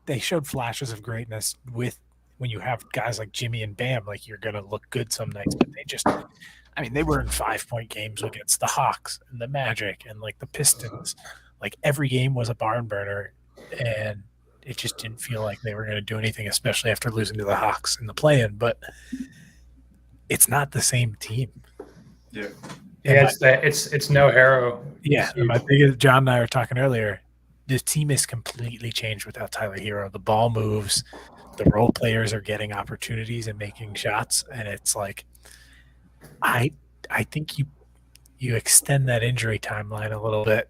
Speaker 4: they showed flashes of greatness with when you have guys like Jimmy and Bam. Like you're going to look good some nights, but they were in 5-point games against the Hawks and the Magic and like the Pistons. Like every game was a barn burner, and it just didn't feel like they were going to do anything, especially after losing to the Hawks in the play-in. But it's not the same team.
Speaker 1: Yeah.
Speaker 2: Yeah, it's no Harrow.
Speaker 4: Yeah, my biggest John and I were talking earlier. This team is completely changed without Tyler Hero. The ball moves, the role players are getting opportunities and making shots, and it's like I think you extend that injury timeline a little bit,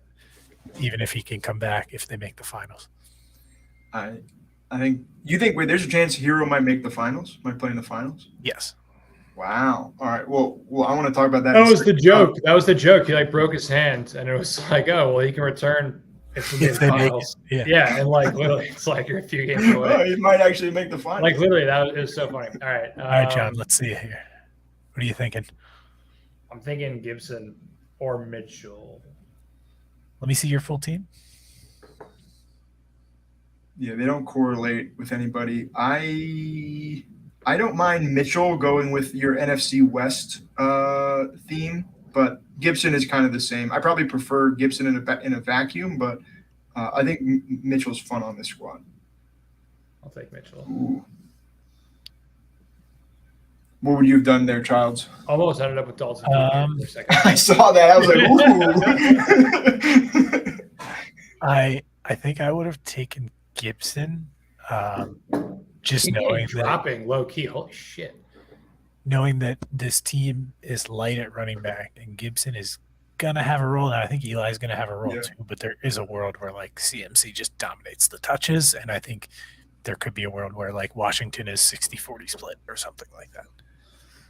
Speaker 4: even if he can come back if they make the finals.
Speaker 1: I think there's a chance Hero might make the finals, might play in the finals.
Speaker 4: Yes.
Speaker 1: Wow. All right. Well, I want to talk about that.
Speaker 2: That was the joke. That was the joke. He like broke his hand, and it was like, oh well, he can return if they make finals. Yeah, and like literally, it's like you're a few games away.
Speaker 1: Oh, he might actually make the finals.
Speaker 2: Like literally, it was so funny. All right,
Speaker 4: John. Let's see here. What are you thinking?
Speaker 2: I'm thinking Gibson or Mitchell.
Speaker 4: Let me see your full team.
Speaker 1: Yeah, they don't correlate with anybody. I don't mind Mitchell going with your NFC West theme, but Gibson is kind of the same. I probably prefer Gibson in a vacuum, but I think Mitchell's fun on this squad.
Speaker 2: I'll take Mitchell.
Speaker 1: Ooh. What would you have done there, Childs?
Speaker 2: Almost ended up with Dalton for a second.
Speaker 1: I saw that. I was like, ooh.
Speaker 4: I think I would have taken Gibson. Just knowing
Speaker 2: dropping low key, holy shit!
Speaker 4: Knowing that this team is light at running back and Gibson is gonna have a role, and I think Eli's gonna have a role too. But there is a world where like CMC just dominates the touches, and I think there could be a world where like Washington is 60-40 split or something like that.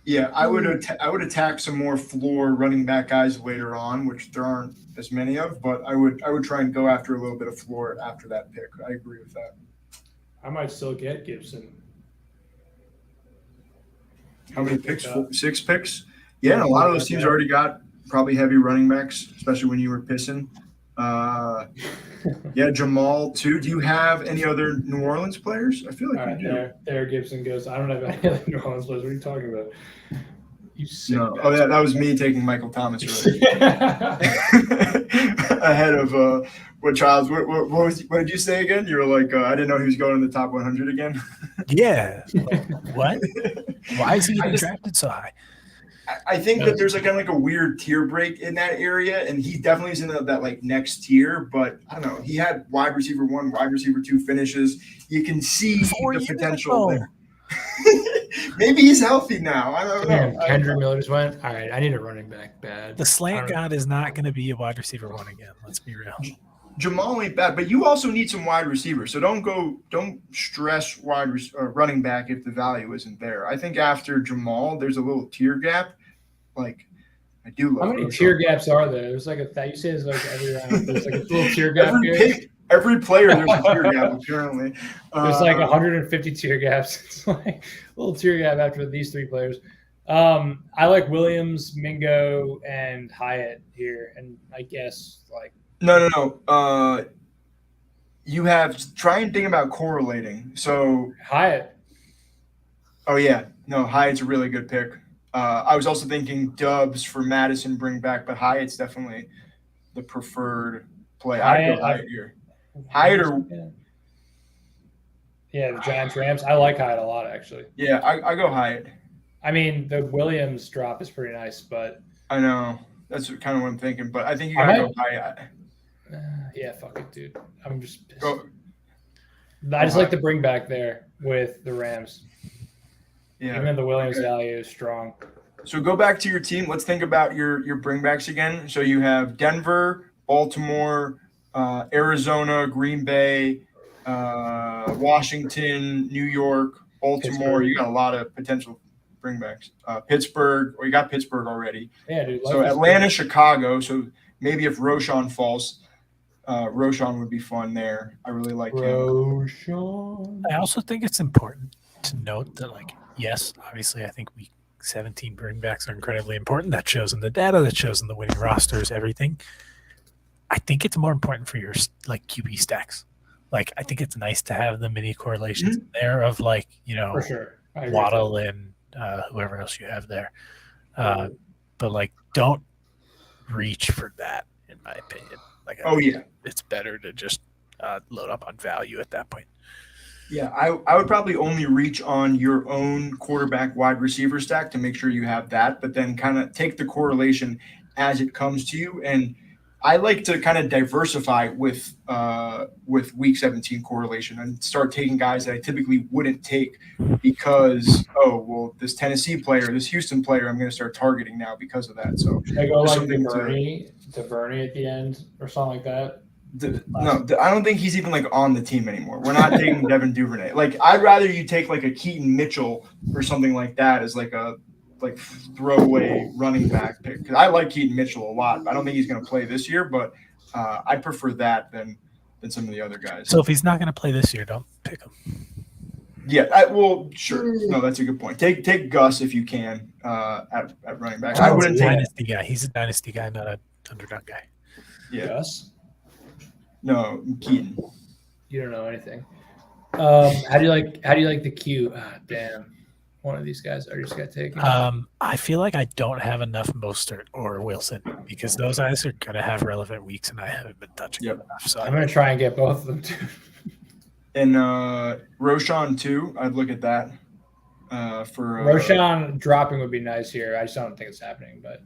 Speaker 1: Yeah, I would attack some more floor running back guys later on, which there aren't as many of. But I would try and go after a little bit of floor after that pick. I agree with that.
Speaker 2: I might still get Gibson.
Speaker 1: How many picks? 6 picks? Yeah, and a lot of those teams already got probably heavy running backs, especially when you were pissing. Yeah, Jamal too. Do you have any other New Orleans players? I feel like you do.
Speaker 2: There Gibson goes. I don't have any other New Orleans players. What are you talking about? You sick
Speaker 1: No. Oh, yeah, that was me taking Michael Thomas earlier. Ahead of what Childs? What did you say again? You were like, I didn't know he was going in the top 100 again.
Speaker 4: Yeah. Like, what? Why is he getting
Speaker 1: I just-
Speaker 4: drafted so high?
Speaker 1: I think that there's like kind of like a weird tier break in that area, and he definitely is in that like next tier. But I don't know. He had wide receiver 1, wide receiver 2 finishes. You can see
Speaker 4: 4
Speaker 1: the
Speaker 4: years
Speaker 1: potential
Speaker 4: ago.
Speaker 1: there. Maybe he's healthy now. I don't
Speaker 2: Damn,
Speaker 1: know.
Speaker 2: Kendra Miller just went. All right, I need a running back bad.
Speaker 4: The slant
Speaker 2: I don't-
Speaker 4: god is not going to be a wide receiver 1 again. Let's be real.
Speaker 1: Jamal ain't bad, but you also need some wide receivers. So don't stress running back if the value isn't there. I think after Jamal, there's a little tier gap. Like I do love.
Speaker 2: How many
Speaker 1: Roshan.
Speaker 2: tier gaps are there? There's like you say it's like every round. There's like a little tier gap
Speaker 1: Every
Speaker 2: here.
Speaker 1: pick, every player, there's a tier gap apparently.
Speaker 2: There's like 150 tier gaps. It's like a little tier gap after these 3 players. I like Williams, Mingo, and Hyatt here, and I guess like
Speaker 1: No. You have try and think about correlating. So,
Speaker 2: Hyatt.
Speaker 1: oh yeah, no, Hyatt's a really good pick. I was also thinking Dubs for Madison bring back, but Hyatt's definitely the preferred play. I'd go Hyatt here. Hyatt or
Speaker 2: yeah, the Giants Rams. I like Hyatt a lot actually.
Speaker 1: yeah, I go Hyatt.
Speaker 2: I mean, the Williams drop is pretty nice, but
Speaker 1: I know that's kind of what I'm thinking, but I think you gotta go Hyatt.
Speaker 2: yeah, fuck it, dude. I'm just pissed.
Speaker 1: Go.
Speaker 2: I just like the bring back there with the Rams.
Speaker 1: Yeah.
Speaker 2: Even the Williams value is strong.
Speaker 1: So go back to your team. Let's think about your bringbacks again. So you have Denver, Baltimore, Arizona, Green Bay, Washington, New York, Baltimore.
Speaker 2: Pittsburgh.
Speaker 1: You got a lot of potential bringbacks. Pittsburgh, or you got Pittsburgh already.
Speaker 2: Yeah, dude.
Speaker 1: So Atlanta, Chicago. So maybe if Roshan falls, Roshan would be fun there. I really like him.
Speaker 2: Roshan.
Speaker 4: I also think it's important to note that, like, yes, obviously, I think week 17 bringbacks are incredibly important. That shows in the data, that shows in the winning rosters, everything. I think it's more important for your like QB stacks. Like, I think it's nice to have the mini correlations in there of like, you know,
Speaker 2: For sure. I agree.
Speaker 4: Waddle and whoever else you have there. But like, don't reach for that, in my opinion. Like, I think it's better to just load up on value at that point.
Speaker 1: Yeah, I would probably only reach on your own quarterback wide receiver stack to make sure you have that, but then kind of take the correlation as it comes to you. And I like to kind of diversify with week 17 correlation and start taking guys that I typically wouldn't take because, this Tennessee player, this Houston player, I'm going to start targeting now because of that. So
Speaker 2: Should I go like DuVernay at the end or something like that?
Speaker 1: I don't think he's even like on the team anymore. We're not taking Devin Duvernay. Like, I'd rather you take like a Keaton Mitchell or something like that as like a throwaway running back pick. Because I like Keaton Mitchell a lot. I don't think he's going to play this year, but I prefer that than some of the other guys.
Speaker 4: So if he's not going to play this year, don't pick him.
Speaker 1: Yeah, sure. No, that's a good point. Take Gus if you can at running back. I wouldn't take
Speaker 4: dynasty guy. He's a dynasty guy, not an underdog guy.
Speaker 1: Yeah.
Speaker 2: Gus?
Speaker 1: No, Keaton.
Speaker 2: You don't know anything. How do you like the Q? Ah, damn. One of these guys I just got taken.
Speaker 4: I feel like I don't have enough Mostert or Wilson because those guys are going to have relevant weeks, and I haven't been touching them enough. So
Speaker 2: I'm going to try and get both of them too.
Speaker 1: And Roshan too. I'd look at that for
Speaker 2: Roshan dropping would be nice here. I just don't think it's happening, but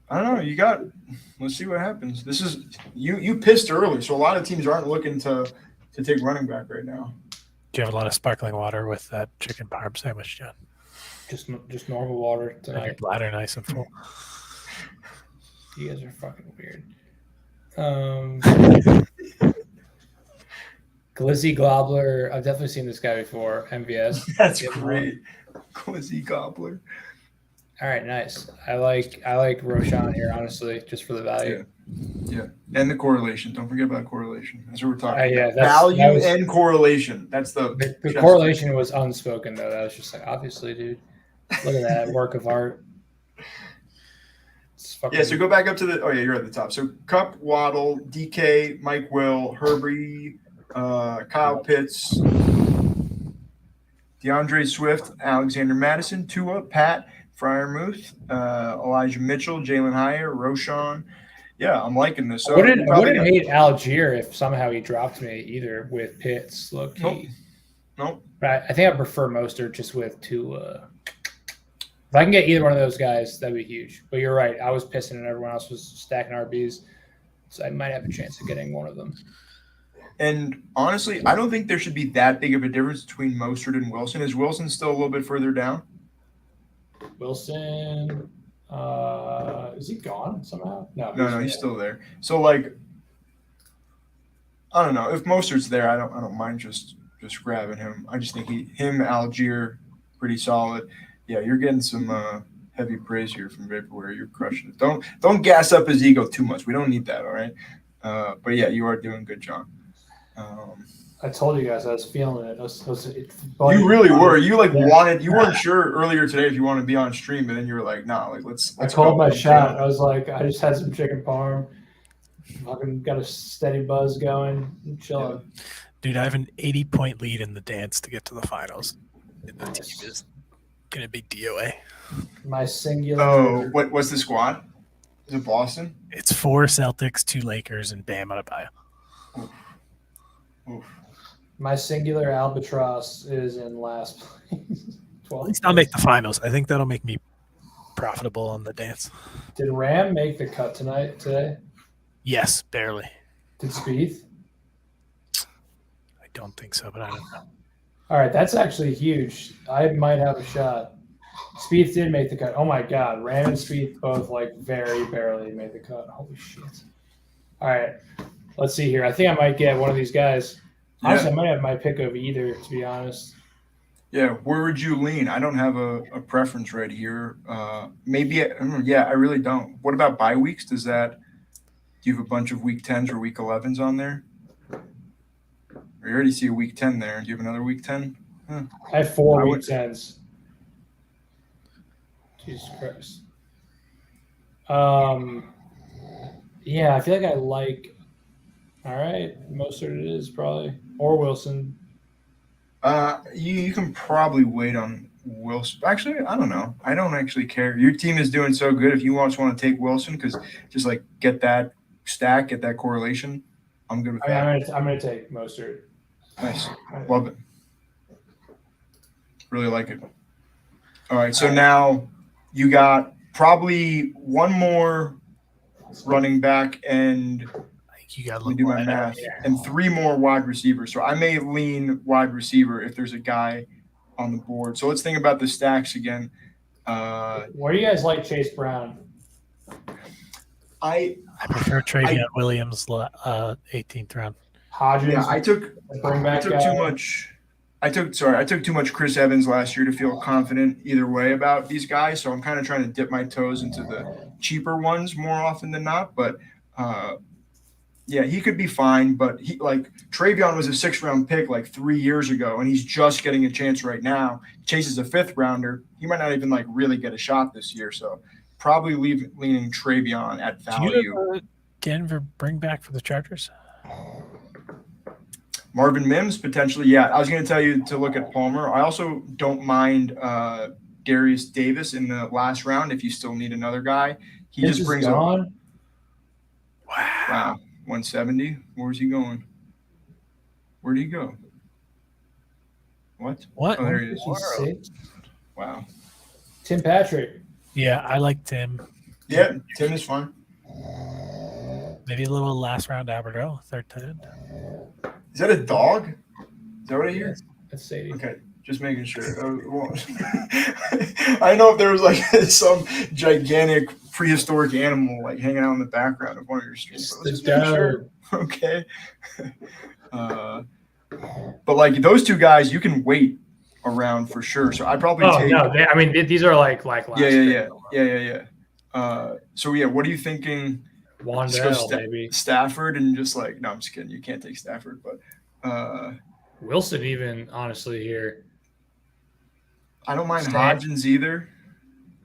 Speaker 1: I don't know. Let's see what happens. This is you pissed early, so a lot of teams aren't looking to take running back right now.
Speaker 4: Do you have a lot of sparkling water with that chicken parm sandwich, John?
Speaker 2: Just normal water
Speaker 4: And your
Speaker 2: tonight.
Speaker 4: bladder nice and full.
Speaker 2: You guys are fucking weird. Glizzy Gobbler. I've definitely seen this guy before. MVS.
Speaker 1: That's great. Glizzy Gobbler.
Speaker 2: All right, nice. I like Roshan here, honestly, just for the value.
Speaker 1: Yeah. And the correlation. Don't forget about correlation. That's what we're talking
Speaker 2: Yeah,
Speaker 1: about. Value and correlation. That's the
Speaker 2: correlation was unspoken though. That was just like, obviously, dude. Look at that work of art.
Speaker 1: Yeah, so go back up to you're at the top. So Kupp, Waddle, DK, Mike Will, Herbie, Kyle Pitts, DeAndre Swift, Alexander Madison, Tua, Pat, Fryermuth, Elijah Mitchell, Jalen Hyatt, Roshan. Yeah, I'm liking this. So
Speaker 2: I
Speaker 1: you probably
Speaker 2: wouldn't hate Algier if somehow he dropped me either with Pitts. Low key.
Speaker 1: Nope.
Speaker 2: But I think I prefer Mostert just with two. If I can get either one of those guys, that'd be huge. But you're right. I was pissing and everyone else was stacking RBs. So I might have a chance of getting one of them.
Speaker 1: And honestly, I don't think there should be that big of a difference between Mostert and Wilson. Is Wilson still a little bit further down?
Speaker 2: Wilson, is he gone somehow?
Speaker 1: No, he's still there. So like, I don't know if Mostert's there. I don't mind just grabbing him. I just think him Algier pretty solid. Yeah, you're getting some heavy praise here from Vaporware. You're crushing it. Don't gas up his ego too much. We don't need that. All right. But yeah, you are doing good, John.
Speaker 2: I told you guys I was feeling it.
Speaker 1: You really were. You wanted. You weren't sure earlier today if you wanted to be on stream, but then you were like, "Nah, like let's."
Speaker 2: I called my shot. I was like, I just had some chicken parm. Fucking got a steady buzz going. I'm chilling.
Speaker 4: Yeah. Dude, I have an 80-point lead in the dance to get to the finals. And the team is gonna be DOA.
Speaker 2: My singular.
Speaker 1: Oh, what's the squad? Is it Boston?
Speaker 4: It's 4 Celtics, 2 Lakers, and Bam Adebayo.
Speaker 1: Oof.
Speaker 2: My singular albatross is in last place.
Speaker 4: At least I'll make the finals. I think that'll make me profitable on the dance.
Speaker 2: Did Ram make the cut today?
Speaker 4: Yes, barely.
Speaker 2: Did Spieth?
Speaker 4: I don't think so, but I don't know.
Speaker 2: All right, that's actually huge. I might have a shot. Spieth did make the cut. Oh my God, Ram and Spieth both like very barely made the cut. Holy shit! All right, let's see here. I think I might get one of these guys. Honestly, I might have my pick of either, to be honest.
Speaker 1: Yeah, where would you lean? I don't have a preference right here. Maybe, I really don't. What about bye weeks? Do you have a bunch of week 10s or week 11s on there? We already see a week 10 there. Do you have another week 10?
Speaker 2: I have 4 week 10s. Jesus Christ. Yeah, I feel like I like. All right, Mostert it is probably, or Wilson.
Speaker 1: You can probably wait on Wilson. Actually, I don't know. I don't actually care. Your team is doing so good. If you want to take Wilson, because just like get that stack, get that correlation, I'm good with that.
Speaker 2: I'm gonna take Mostert.
Speaker 1: Nice, love it. Really like it. All right, so now you got probably one more running back and.
Speaker 4: You got
Speaker 1: to do my math, and 3 more wide receivers. So I may lean wide receiver if there's a guy on the board. So let's think about the stacks again.
Speaker 2: Where do you guys like Chase Brown?
Speaker 4: I prefer Travion Williams, 18th round.
Speaker 2: Hodges.
Speaker 1: Yeah, I took too much. I took too much Chris Evans last year to feel confident either way about these guys. So I'm kind of trying to dip my toes into the cheaper ones more often than not. But yeah, he could be fine, but Travion was a 6th round pick like 3 years ago, and he's just getting a chance right now. Chase is a 5th rounder. He might not even really get a shot this year. So probably leaning Travion at value.
Speaker 4: Do you have Denver bring back for the Chargers?
Speaker 1: Marvin Mims potentially. Yeah, I was going to tell you to look at Palmer. I also don't mind Darius Davis in the last round if you still need another guy. He just brings
Speaker 2: on.
Speaker 1: Wow. 170. Where's he going? Where'd he go? What?
Speaker 4: What?
Speaker 1: Oh, there he is. Wow.
Speaker 2: Tim Patrick.
Speaker 4: Yeah, I like Tim.
Speaker 1: Yeah, Tim is fun.
Speaker 4: Maybe a little last round Alberto, 3rd tight end.
Speaker 1: Is that a dog? Is that what I hear?
Speaker 2: That's Sadie.
Speaker 1: Okay, just making sure. I know if there was some gigantic prehistoric animal hanging out in the background of one of your streams. Just make sure. Okay. But those 2 guys, you can wait around for sure. So I'd probably take.
Speaker 2: No, these are like last.
Speaker 1: Yeah. So yeah, what are you thinking?
Speaker 2: Wandell, maybe
Speaker 1: Stafford and just no, I'm just kidding. You can't take Stafford, but
Speaker 2: Wilson even honestly here.
Speaker 1: I don't mind Hodgins either.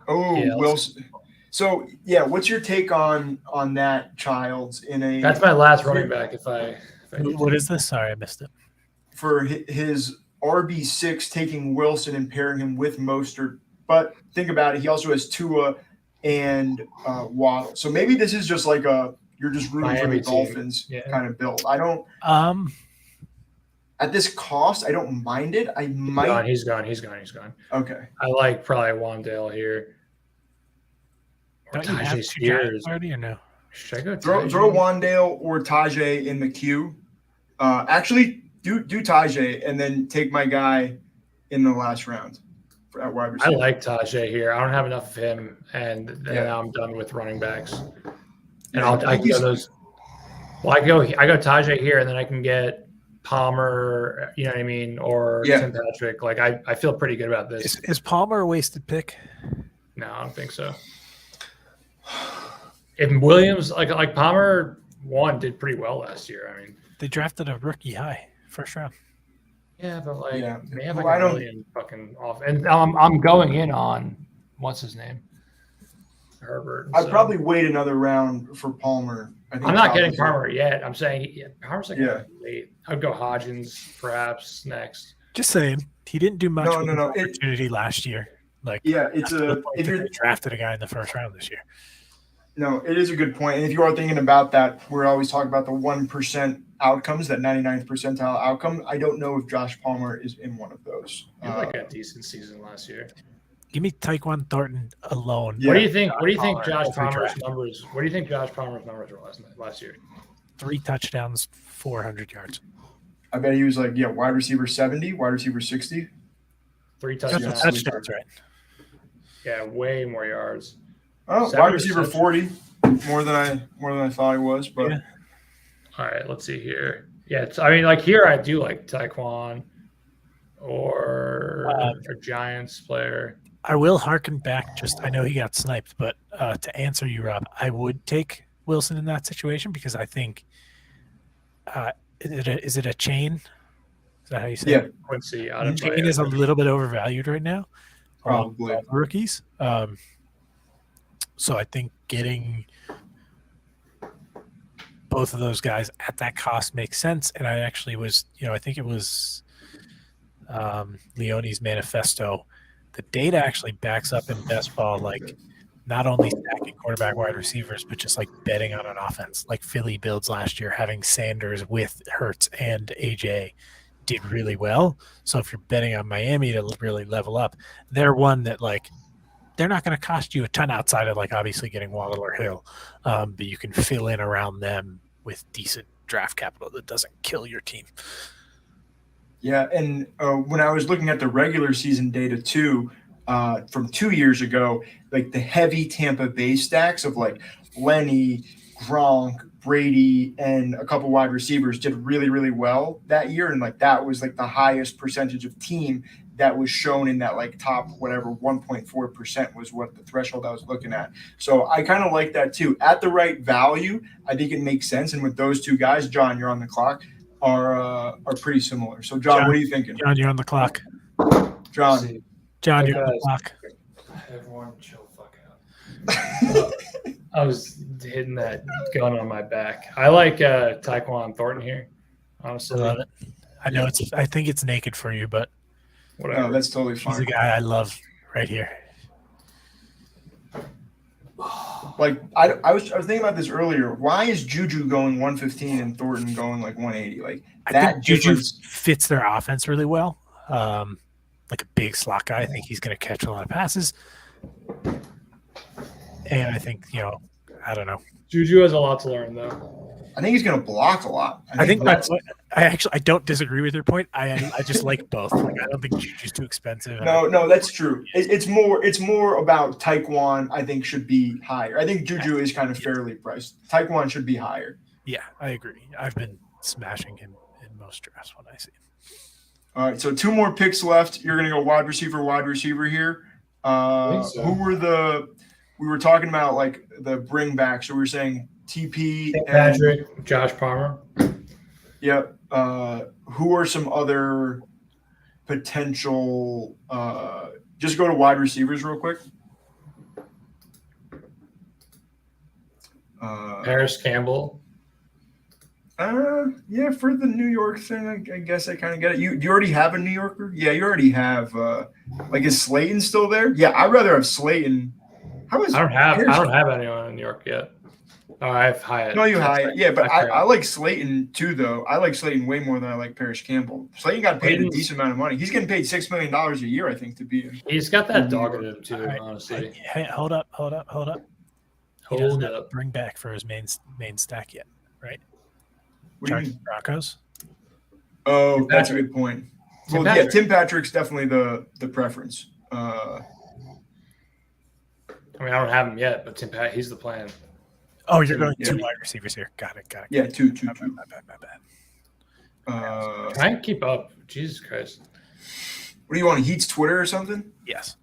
Speaker 1: Oh, yeah, Wilson. So yeah, what's your take on that Childs in a?
Speaker 2: That's my last running back.
Speaker 4: What is this? Sorry, I missed it.
Speaker 1: For his RB6, taking Wilson and pairing him with Mostert But think about it. He also has Tua and Waddle. So maybe this is just like you're just rooting
Speaker 2: Miami
Speaker 1: for the
Speaker 2: team.
Speaker 1: Dolphins
Speaker 2: Yeah.
Speaker 1: kind of build. I don't at this cost, I don't mind it. I might.
Speaker 2: He's gone.
Speaker 1: Okay.
Speaker 2: I like probably Wandale here. Or
Speaker 4: Don't you have
Speaker 2: Tajay
Speaker 4: two Giants
Speaker 2: Spears.
Speaker 4: already or no?
Speaker 2: Should I go
Speaker 1: Throw
Speaker 2: Tajay?
Speaker 1: Wandale or Tajay in the queue. Actually, do Tajay and then take my guy in the last round at wide
Speaker 2: I
Speaker 1: receiver.
Speaker 2: like Tajay here. I don't have enough of him, and now I'm done with running backs. And
Speaker 1: Yeah,
Speaker 2: I can go those. Well, I go Tajay here, and then I can get Palmer. You know what I mean, or Tim Patrick. Like I feel pretty good about this.
Speaker 4: Is Palmer a wasted pick?
Speaker 2: No, I don't think so. If Williams, like Palmer, did pretty well last year. I mean,
Speaker 4: they drafted a rookie high first round.
Speaker 2: Yeah, but they have
Speaker 1: I
Speaker 2: a
Speaker 1: don't
Speaker 2: million fucking off. And I'm going in on what's his name, Herbert.
Speaker 1: I'd probably wait another round for Palmer.
Speaker 2: I'm not getting Palmer yet. I'm saying Palmer's late. I'd go Hodgins perhaps next.
Speaker 4: Just saying, he didn't do much.
Speaker 1: No.
Speaker 4: Opportunity last year.
Speaker 1: It's
Speaker 4: if you drafted a guy in the first round this year.
Speaker 1: No, it is a good point. And if you are thinking about that, we're always talking about the 1% outcomes, that 99th percentile outcome. I don't know if Josh Palmer is in one of those.
Speaker 2: He had a decent season last year.
Speaker 4: Give me Tyquan Thornton alone.
Speaker 2: Yeah. What do you think? What do you think Josh Palmer's numbers? What do you think Josh Palmer's numbers were last year?
Speaker 4: 3 touchdowns, 400 yards.
Speaker 1: I bet he was wide receiver 70, wide receiver 60.
Speaker 2: 3 touchdowns.
Speaker 4: Touchdowns, right?
Speaker 2: Yeah, way more yards.
Speaker 1: Oh, wide receiver 40, more than I thought he was. But
Speaker 2: all right, let's see here. Yeah, here I do like Tyquan or a Giants player.
Speaker 4: I will harken back. I know he got sniped, but to answer you, Rob, I would take Wilson in that situation because I think is it a chain? Is that how you say it?
Speaker 2: Quincy.
Speaker 4: Chain is a little bit overvalued right now.
Speaker 1: Probably
Speaker 4: rookies. So I think getting both of those guys at that cost makes sense. And I actually was, I think it was Leone's manifesto. The data actually backs up in best ball, not only stacking quarterback wide receivers, but just betting on an offense. Like Philly builds last year, having Sanders with Hurts and AJ did really well. So if you're betting on Miami to really level up, they're one that they're not going to cost you a ton outside of obviously getting Waddle or Hill, but you can fill in around them with decent draft capital that doesn't kill your team.
Speaker 1: Yeah, and when I was looking at the regular season data too, from 2 years ago, the heavy Tampa Bay stacks of Lenny, Gronk, Brady, and a couple wide receivers did really, really well that year, and that was the highest percentage of team that was shown in that top 1.4% was what the threshold I was looking at. So I kind of like that too. At the right value, I think it makes sense. And with those two guys, John, you're on the clock, are pretty similar. So John, what are you thinking?
Speaker 4: John, you're on the clock.
Speaker 1: John,
Speaker 4: you're on the clock.
Speaker 2: Everyone chill the fuck out. I was hitting that gun on my back. I like Tyquan Thornton here, honestly.
Speaker 4: I love it. I know I think it's naked for you, but
Speaker 2: whatever.
Speaker 1: No, that's totally fine.
Speaker 4: He's a guy I love right here.
Speaker 1: I was thinking about this earlier. Why is Juju going 115 and Thornton going 180?
Speaker 4: I think Juju fits their offense really well. Like a big slot guy. I think he's going to catch a lot of passes. And I think, I don't know.
Speaker 2: Juju has a lot to learn, though.
Speaker 1: I think he's going to block a lot.
Speaker 4: I think that's. I don't disagree with your point. I just like both. I don't think Juju's too expensive.
Speaker 1: No, that's true. It's more about Tyquan. I think should be higher. I think Juju is kind of fairly priced. Tyquan should be higher.
Speaker 4: Yeah, I agree. I've been smashing him in most drafts when I see him.
Speaker 1: All right, so 2 more picks left. You're going to go wide receiver here.
Speaker 2: So.
Speaker 1: Who were we were talking about the bring back. So we were saying TP and
Speaker 2: Patrick, Josh Palmer.
Speaker 1: Yep. Who are some other potential? Just go to wide receivers real quick.
Speaker 2: Paris Campbell.
Speaker 1: Yeah, for the New York thing, I guess I kind of get it. Do you already have a New Yorker? Yeah, you already have. Like, is Slayton still there? Yeah, I'd rather have Slayton. How is
Speaker 2: I don't have anyone in New York yet. Oh, I have Hyatt.
Speaker 1: No, you Hyatt. Yeah, but I
Speaker 2: crap.
Speaker 1: like Slayton too, though. I like Slayton way more than I like Parrish Campbell. Slayton got paid a decent amount of money. He's getting paid $6 million a year, I think, to be in.
Speaker 2: He's got that dog in him too,
Speaker 4: Right.
Speaker 2: honestly.
Speaker 4: Hey, hold up. He doesn't have a bring back for his main stack yet, right?
Speaker 1: What do you
Speaker 4: Chargers
Speaker 1: mean?
Speaker 4: Broncos.
Speaker 1: Oh,
Speaker 2: Tim
Speaker 1: that's a
Speaker 2: Patrick.
Speaker 1: good point.
Speaker 2: Tim
Speaker 1: Well, yeah,
Speaker 2: Patrick.
Speaker 1: Tim Patrick's definitely the preference.
Speaker 2: I mean, I don't have him yet, but he's the plan.
Speaker 4: Oh, you're going
Speaker 1: Yeah.
Speaker 4: 2 wide receivers here. Got it.
Speaker 1: Yeah, two.
Speaker 4: My bad.
Speaker 2: Try and keep up. Jesus Christ.
Speaker 1: What do you want? Heat's Twitter or something?
Speaker 4: Yes.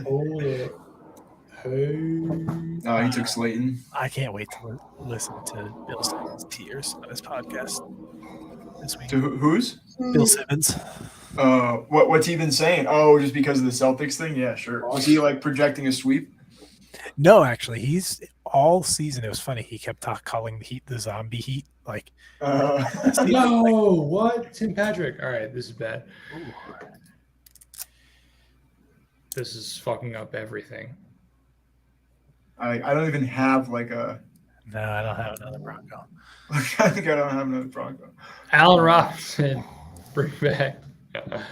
Speaker 2: Hold up. Hey.
Speaker 1: Oh, he took Slayton.
Speaker 4: I can't wait to listen to Bill Simmons' tears on his podcast this week.
Speaker 1: To whose?
Speaker 4: Bill Simmons.
Speaker 1: What's he been saying? Oh, just because of the Celtics thing? Yeah, sure. Was he like projecting a sweep?
Speaker 4: No, actually, he's all season. It was funny. He kept calling the Heat the zombie Heat. Like,
Speaker 2: No, what? Tim Patrick. All right, this is bad. This is fucking up everything.
Speaker 1: I don't even have like a.
Speaker 4: No, I don't have another Bronco.
Speaker 1: I think I don't have another Bronco.
Speaker 2: Allen Robinson, bring back.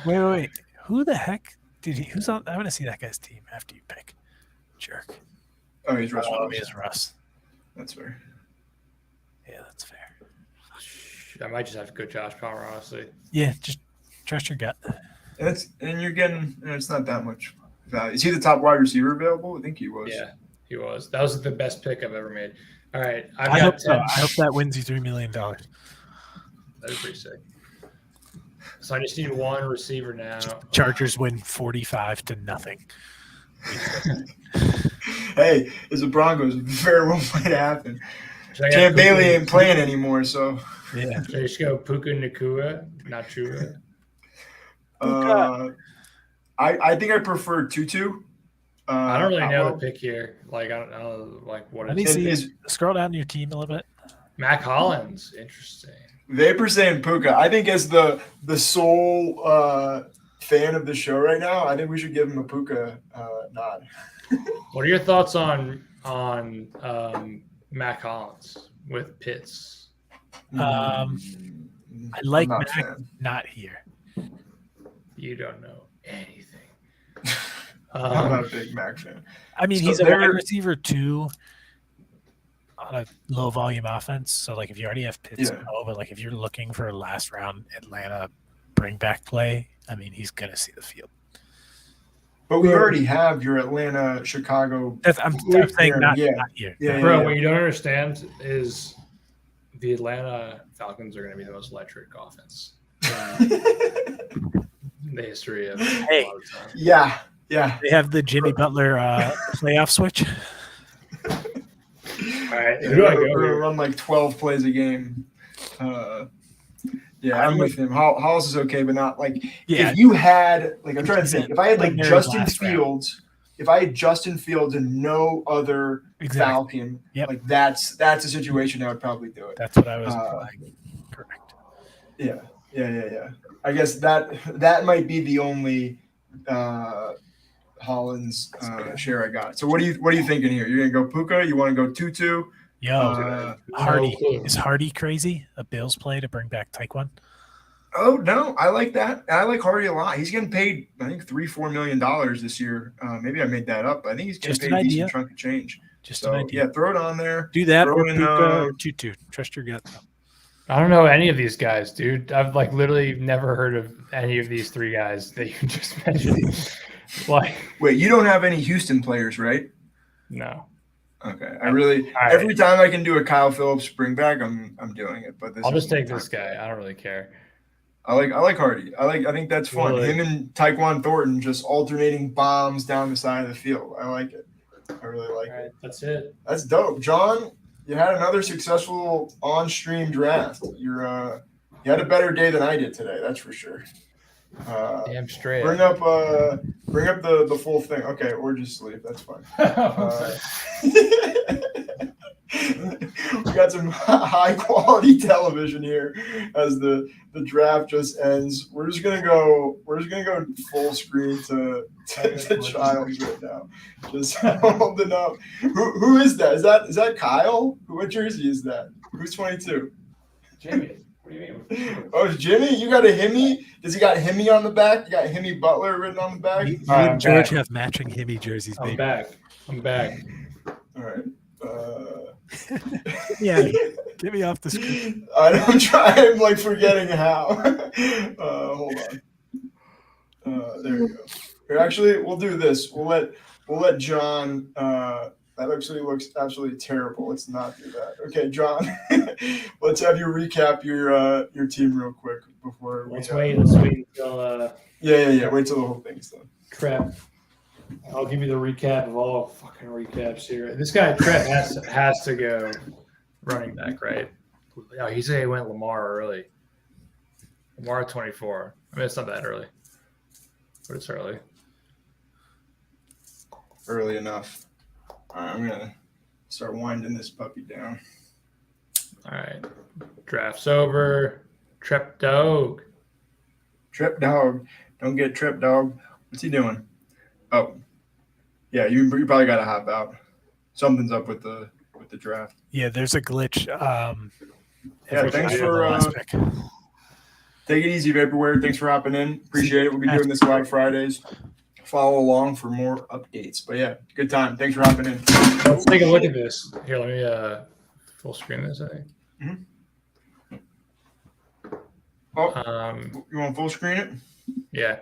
Speaker 4: Wait. Who the heck did he? Who's on? I want to see that guy's team after you pick. Jerk.
Speaker 1: Oh, he's Russ.
Speaker 4: Oh, he is Russ.
Speaker 1: That's fair.
Speaker 4: Yeah, that's fair.
Speaker 2: I might just have to go Josh Palmer, honestly.
Speaker 4: Yeah, just trust your gut.
Speaker 1: And you're getting. It's not that much value. Is he the top wide receiver available? I think he was.
Speaker 2: Yeah, he was. That was the best pick I've ever made. All right,
Speaker 4: I hope so. I hope that wins you $3 million.
Speaker 2: That'd be pretty sick. So I just need one receiver now.
Speaker 4: Chargers win 45-0.
Speaker 1: Hey, it's the Broncos. Very well might happen.
Speaker 2: Should I get
Speaker 1: Champ
Speaker 2: Puka
Speaker 1: Bailey ain't
Speaker 2: Nacua?
Speaker 1: playing anymore, so.
Speaker 4: Yeah.
Speaker 2: Should I just go Puka Nacua, not Chua?
Speaker 1: I think I prefer Tutu.
Speaker 2: I don't really know the pick here. Like I don't know, like what
Speaker 4: Let me
Speaker 2: is
Speaker 4: see. Scroll down your team a little bit.
Speaker 2: Mac Hollins? Interesting.
Speaker 1: Vapor saying Puka. I think as the sole fan of the show right now, I think we should give him a Puka nod.
Speaker 2: What are your thoughts on Mac Hollins with Pitts?
Speaker 4: I like
Speaker 1: I'm not a
Speaker 4: Mac,
Speaker 1: fan.
Speaker 4: not here.
Speaker 2: You don't know anything.
Speaker 1: I'm not a big Mac fan.
Speaker 4: I mean,
Speaker 1: So
Speaker 4: he's a
Speaker 1: they're-
Speaker 4: wide receiver too on a low volume offense. So, like, if you already have Pitts,
Speaker 1: Yeah.
Speaker 4: no, but like if you're looking for a last round Atlanta bring back play, I mean, he's gonna see the field.
Speaker 1: But we already have your Atlanta, Chicago.
Speaker 4: I'm saying not
Speaker 1: Yeah.
Speaker 4: here.
Speaker 1: Yeah.
Speaker 2: Bro, what you don't understand is the Atlanta Falcons are going to be the most electric offense in the history of
Speaker 4: Hey.
Speaker 2: a lot of time.
Speaker 1: Yeah.
Speaker 4: They have the Jimmy Butler playoff switch.
Speaker 2: All right,
Speaker 1: Yeah,
Speaker 2: who do I
Speaker 1: we're
Speaker 2: go
Speaker 1: gonna
Speaker 2: here?
Speaker 1: run like 12 plays a game. Yeah, I'm with him. Hollis is okay, but not like if you had like I'm trying to think. If I had like Justin Fields, and no other Falcon,
Speaker 4: Yep.
Speaker 1: like that's a situation I would probably do it.
Speaker 4: That's what I was implying. Correct.
Speaker 1: Yeah. I guess that might be the only Hollins share I got. So what are you thinking here? You're gonna go Puka? You want to go Tutu?
Speaker 4: Yo, Hardy.
Speaker 2: No clue.
Speaker 4: Is Hardy crazy? A Bills play to bring back Taekwon?
Speaker 1: Oh no, I like that. I like Hardy a lot. He's getting paid, I think, $3-4 million this year. Maybe I made that up. I think he's getting
Speaker 4: Just
Speaker 1: paid
Speaker 4: an
Speaker 1: a decent
Speaker 4: idea.
Speaker 1: chunk of change.
Speaker 4: Just
Speaker 1: So
Speaker 4: an idea.
Speaker 1: yeah, throw it on there.
Speaker 4: Do that
Speaker 1: Throw
Speaker 4: or
Speaker 1: in,
Speaker 4: Puka or Tutu. Trust your gut.
Speaker 2: I don't know any of these guys, dude. I've like literally never heard of any of these three guys that you just mentioned. Like,
Speaker 1: Wait, you don't have any Houston players, right?
Speaker 2: no.
Speaker 1: Okay, I really
Speaker 2: All right.
Speaker 1: every time I can do a Kyle Phillips bring back, I'm doing it. But this
Speaker 2: I'll just
Speaker 1: isn't
Speaker 2: take
Speaker 1: the
Speaker 2: this
Speaker 1: time.
Speaker 2: guy. I don't really care.
Speaker 1: I like Hardy. I think that's fun.
Speaker 2: Really?
Speaker 1: Him and Tyquan Thornton just alternating bombs down the side of the field. I like it. I really like
Speaker 2: All
Speaker 1: it.
Speaker 2: right, that's it.
Speaker 1: That's dope, John. You had another successful on-stream draft. You had a better day than I did today. That's for sure.
Speaker 2: Damn straight.
Speaker 1: Bring up the full thing. Okay, or just sleep. That's fine. some high quality television here as the draft just ends. We're just gonna go full screen to Childs right now. Just holding up. Who is that? Is that Kyle? What jersey is that? Who's 22?
Speaker 2: Jimmy. What do you mean?
Speaker 1: Oh, it's Jimmy? You got a Himmy? Does he got Himmy on the back? You got Himmy Butler written on the back?
Speaker 4: You
Speaker 2: All right,
Speaker 4: and George
Speaker 2: back.
Speaker 4: have matching Himmy jerseys,
Speaker 2: I'm
Speaker 4: baby.
Speaker 2: back.
Speaker 1: All right.
Speaker 4: Yeah, get me off the screen.
Speaker 1: I'm trying. I'm like forgetting how. Hold on. There we go. Here, actually, we'll do this. We'll let John. That actually looks absolutely terrible. Let's not do that. Okay, John. Let's have you recap your team real quick before we.
Speaker 2: Let's wait until.
Speaker 1: Yeah. Wait till the whole thing's done.
Speaker 2: Trep. I'll give you the recap of all fucking recaps here. This guy Trep has to go running back, right? Oh, he said he went Lamar early. Lamar 24. I mean, it's not that early, but it's early.
Speaker 1: Early enough. All right, I'm gonna start winding this puppy down.
Speaker 2: All right, draft's over. Trep dog.
Speaker 1: Trip dog. Don't get trip dog. What's he doing? Oh, yeah. You probably got to hop out. Something's up with the draft.
Speaker 4: Yeah, there's a glitch.
Speaker 1: Yeah, thanks for take it easy, Vaporware. Thanks for hopping in. Appreciate it. We'll be doing this a lot of Fridays. Follow along for more updates. But yeah, good time. Thanks for hopping in.
Speaker 2: Let's take a look at this. Here, let me full screen this. I think.
Speaker 1: Mm-hmm. Oh, you want full screen it?
Speaker 2: Yeah.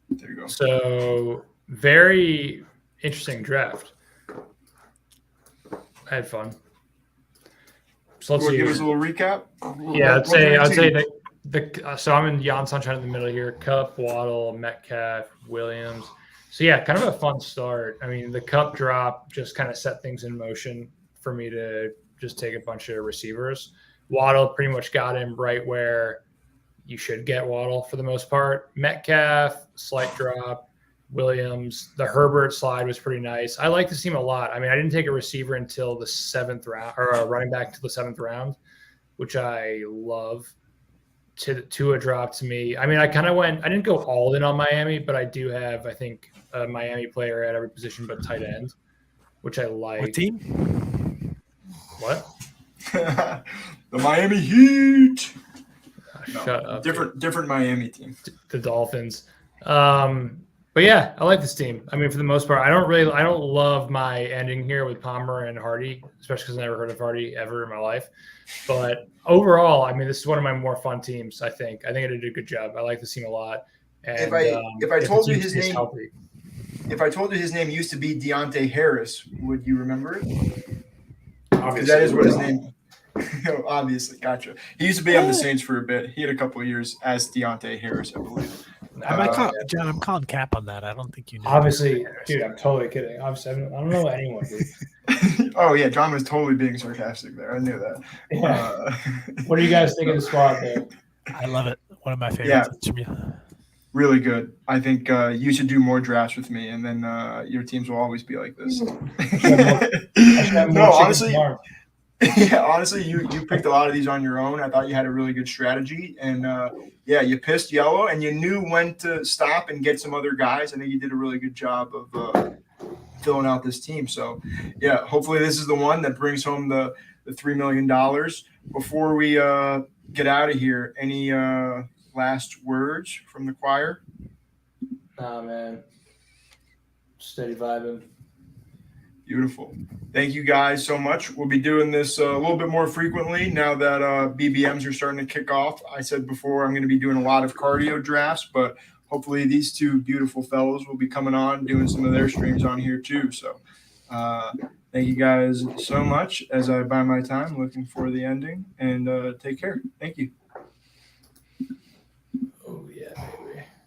Speaker 1: There you go.
Speaker 2: So very interesting draft. I had fun. So let's see.
Speaker 1: Give us a little recap.
Speaker 2: Yeah, I'd say that so I'm in Jan Sunshine in the middle here. Cup, Waddle, Metcalf, Williams. So yeah, kind of a fun start. I mean, the Cup drop just kind of set things in motion for me to just take a bunch of receivers. Waddle pretty much got him right where you should get Waddle for the most part. Metcalf, slight drop. Williams, the Herbert slide was pretty nice. I like this team a lot. I mean, I didn't take a receiver until the 7th round, or a running back until the 7th round, which I love. To a drop to me. I mean, I didn't go all in on Miami, but I do have, I think, a Miami player at every position but tight end, which I like.
Speaker 4: What team?
Speaker 2: What?
Speaker 1: The Miami Heat.
Speaker 2: Shut up.
Speaker 1: Different Miami team.
Speaker 2: The Dolphins. But yeah, I like this team. I mean, for the most part, I don't love my ending here with Palmer and Hardy, especially because I never heard of Hardy ever in my life. But overall, I mean, this is one of my more fun teams. I think I did a good job. I like this team a lot. And
Speaker 1: if I told you his name, if I told you his name used to be Deontay Harris, would you remember it? Because that is what his name. Obviously, gotcha. He used to be on the Saints for a bit. He had a couple of years as Deontay Harris, I believe.
Speaker 4: John, I'm calling cap on that. I don't think you know.
Speaker 2: Obviously, dude, I'm totally kidding. Obviously, I don't know anyone. Dude.
Speaker 1: Oh yeah, John was totally being sarcastic there. I knew that.
Speaker 2: Yeah. What do you guys think of the squad there?
Speaker 4: I love it. One of my favorites.
Speaker 1: Yeah. Really good. I think you should do more drafts with me, and then your teams will always be like this. No, honestly. Yeah, honestly, you picked a lot of these on your own. I thought you had a really good strategy, and yeah, you pissed yellow, and you knew when to stop and get some other guys. I think you did a really good job of filling out this team. So, yeah, hopefully this is the one that brings home the $3 million. Before we get out of here, any last words from the choir?
Speaker 2: Nah, man, steady vibing.
Speaker 1: Beautiful. Thank you guys so much. We'll be doing this a little bit more frequently now that BBMs are starting to kick off. I said before I'm going to be doing a lot of cardio drafts, but hopefully these two beautiful fellows will be coming on doing some of their streams on here too. So thank you guys so much as I buy my time looking for the ending, and take care. Thank you.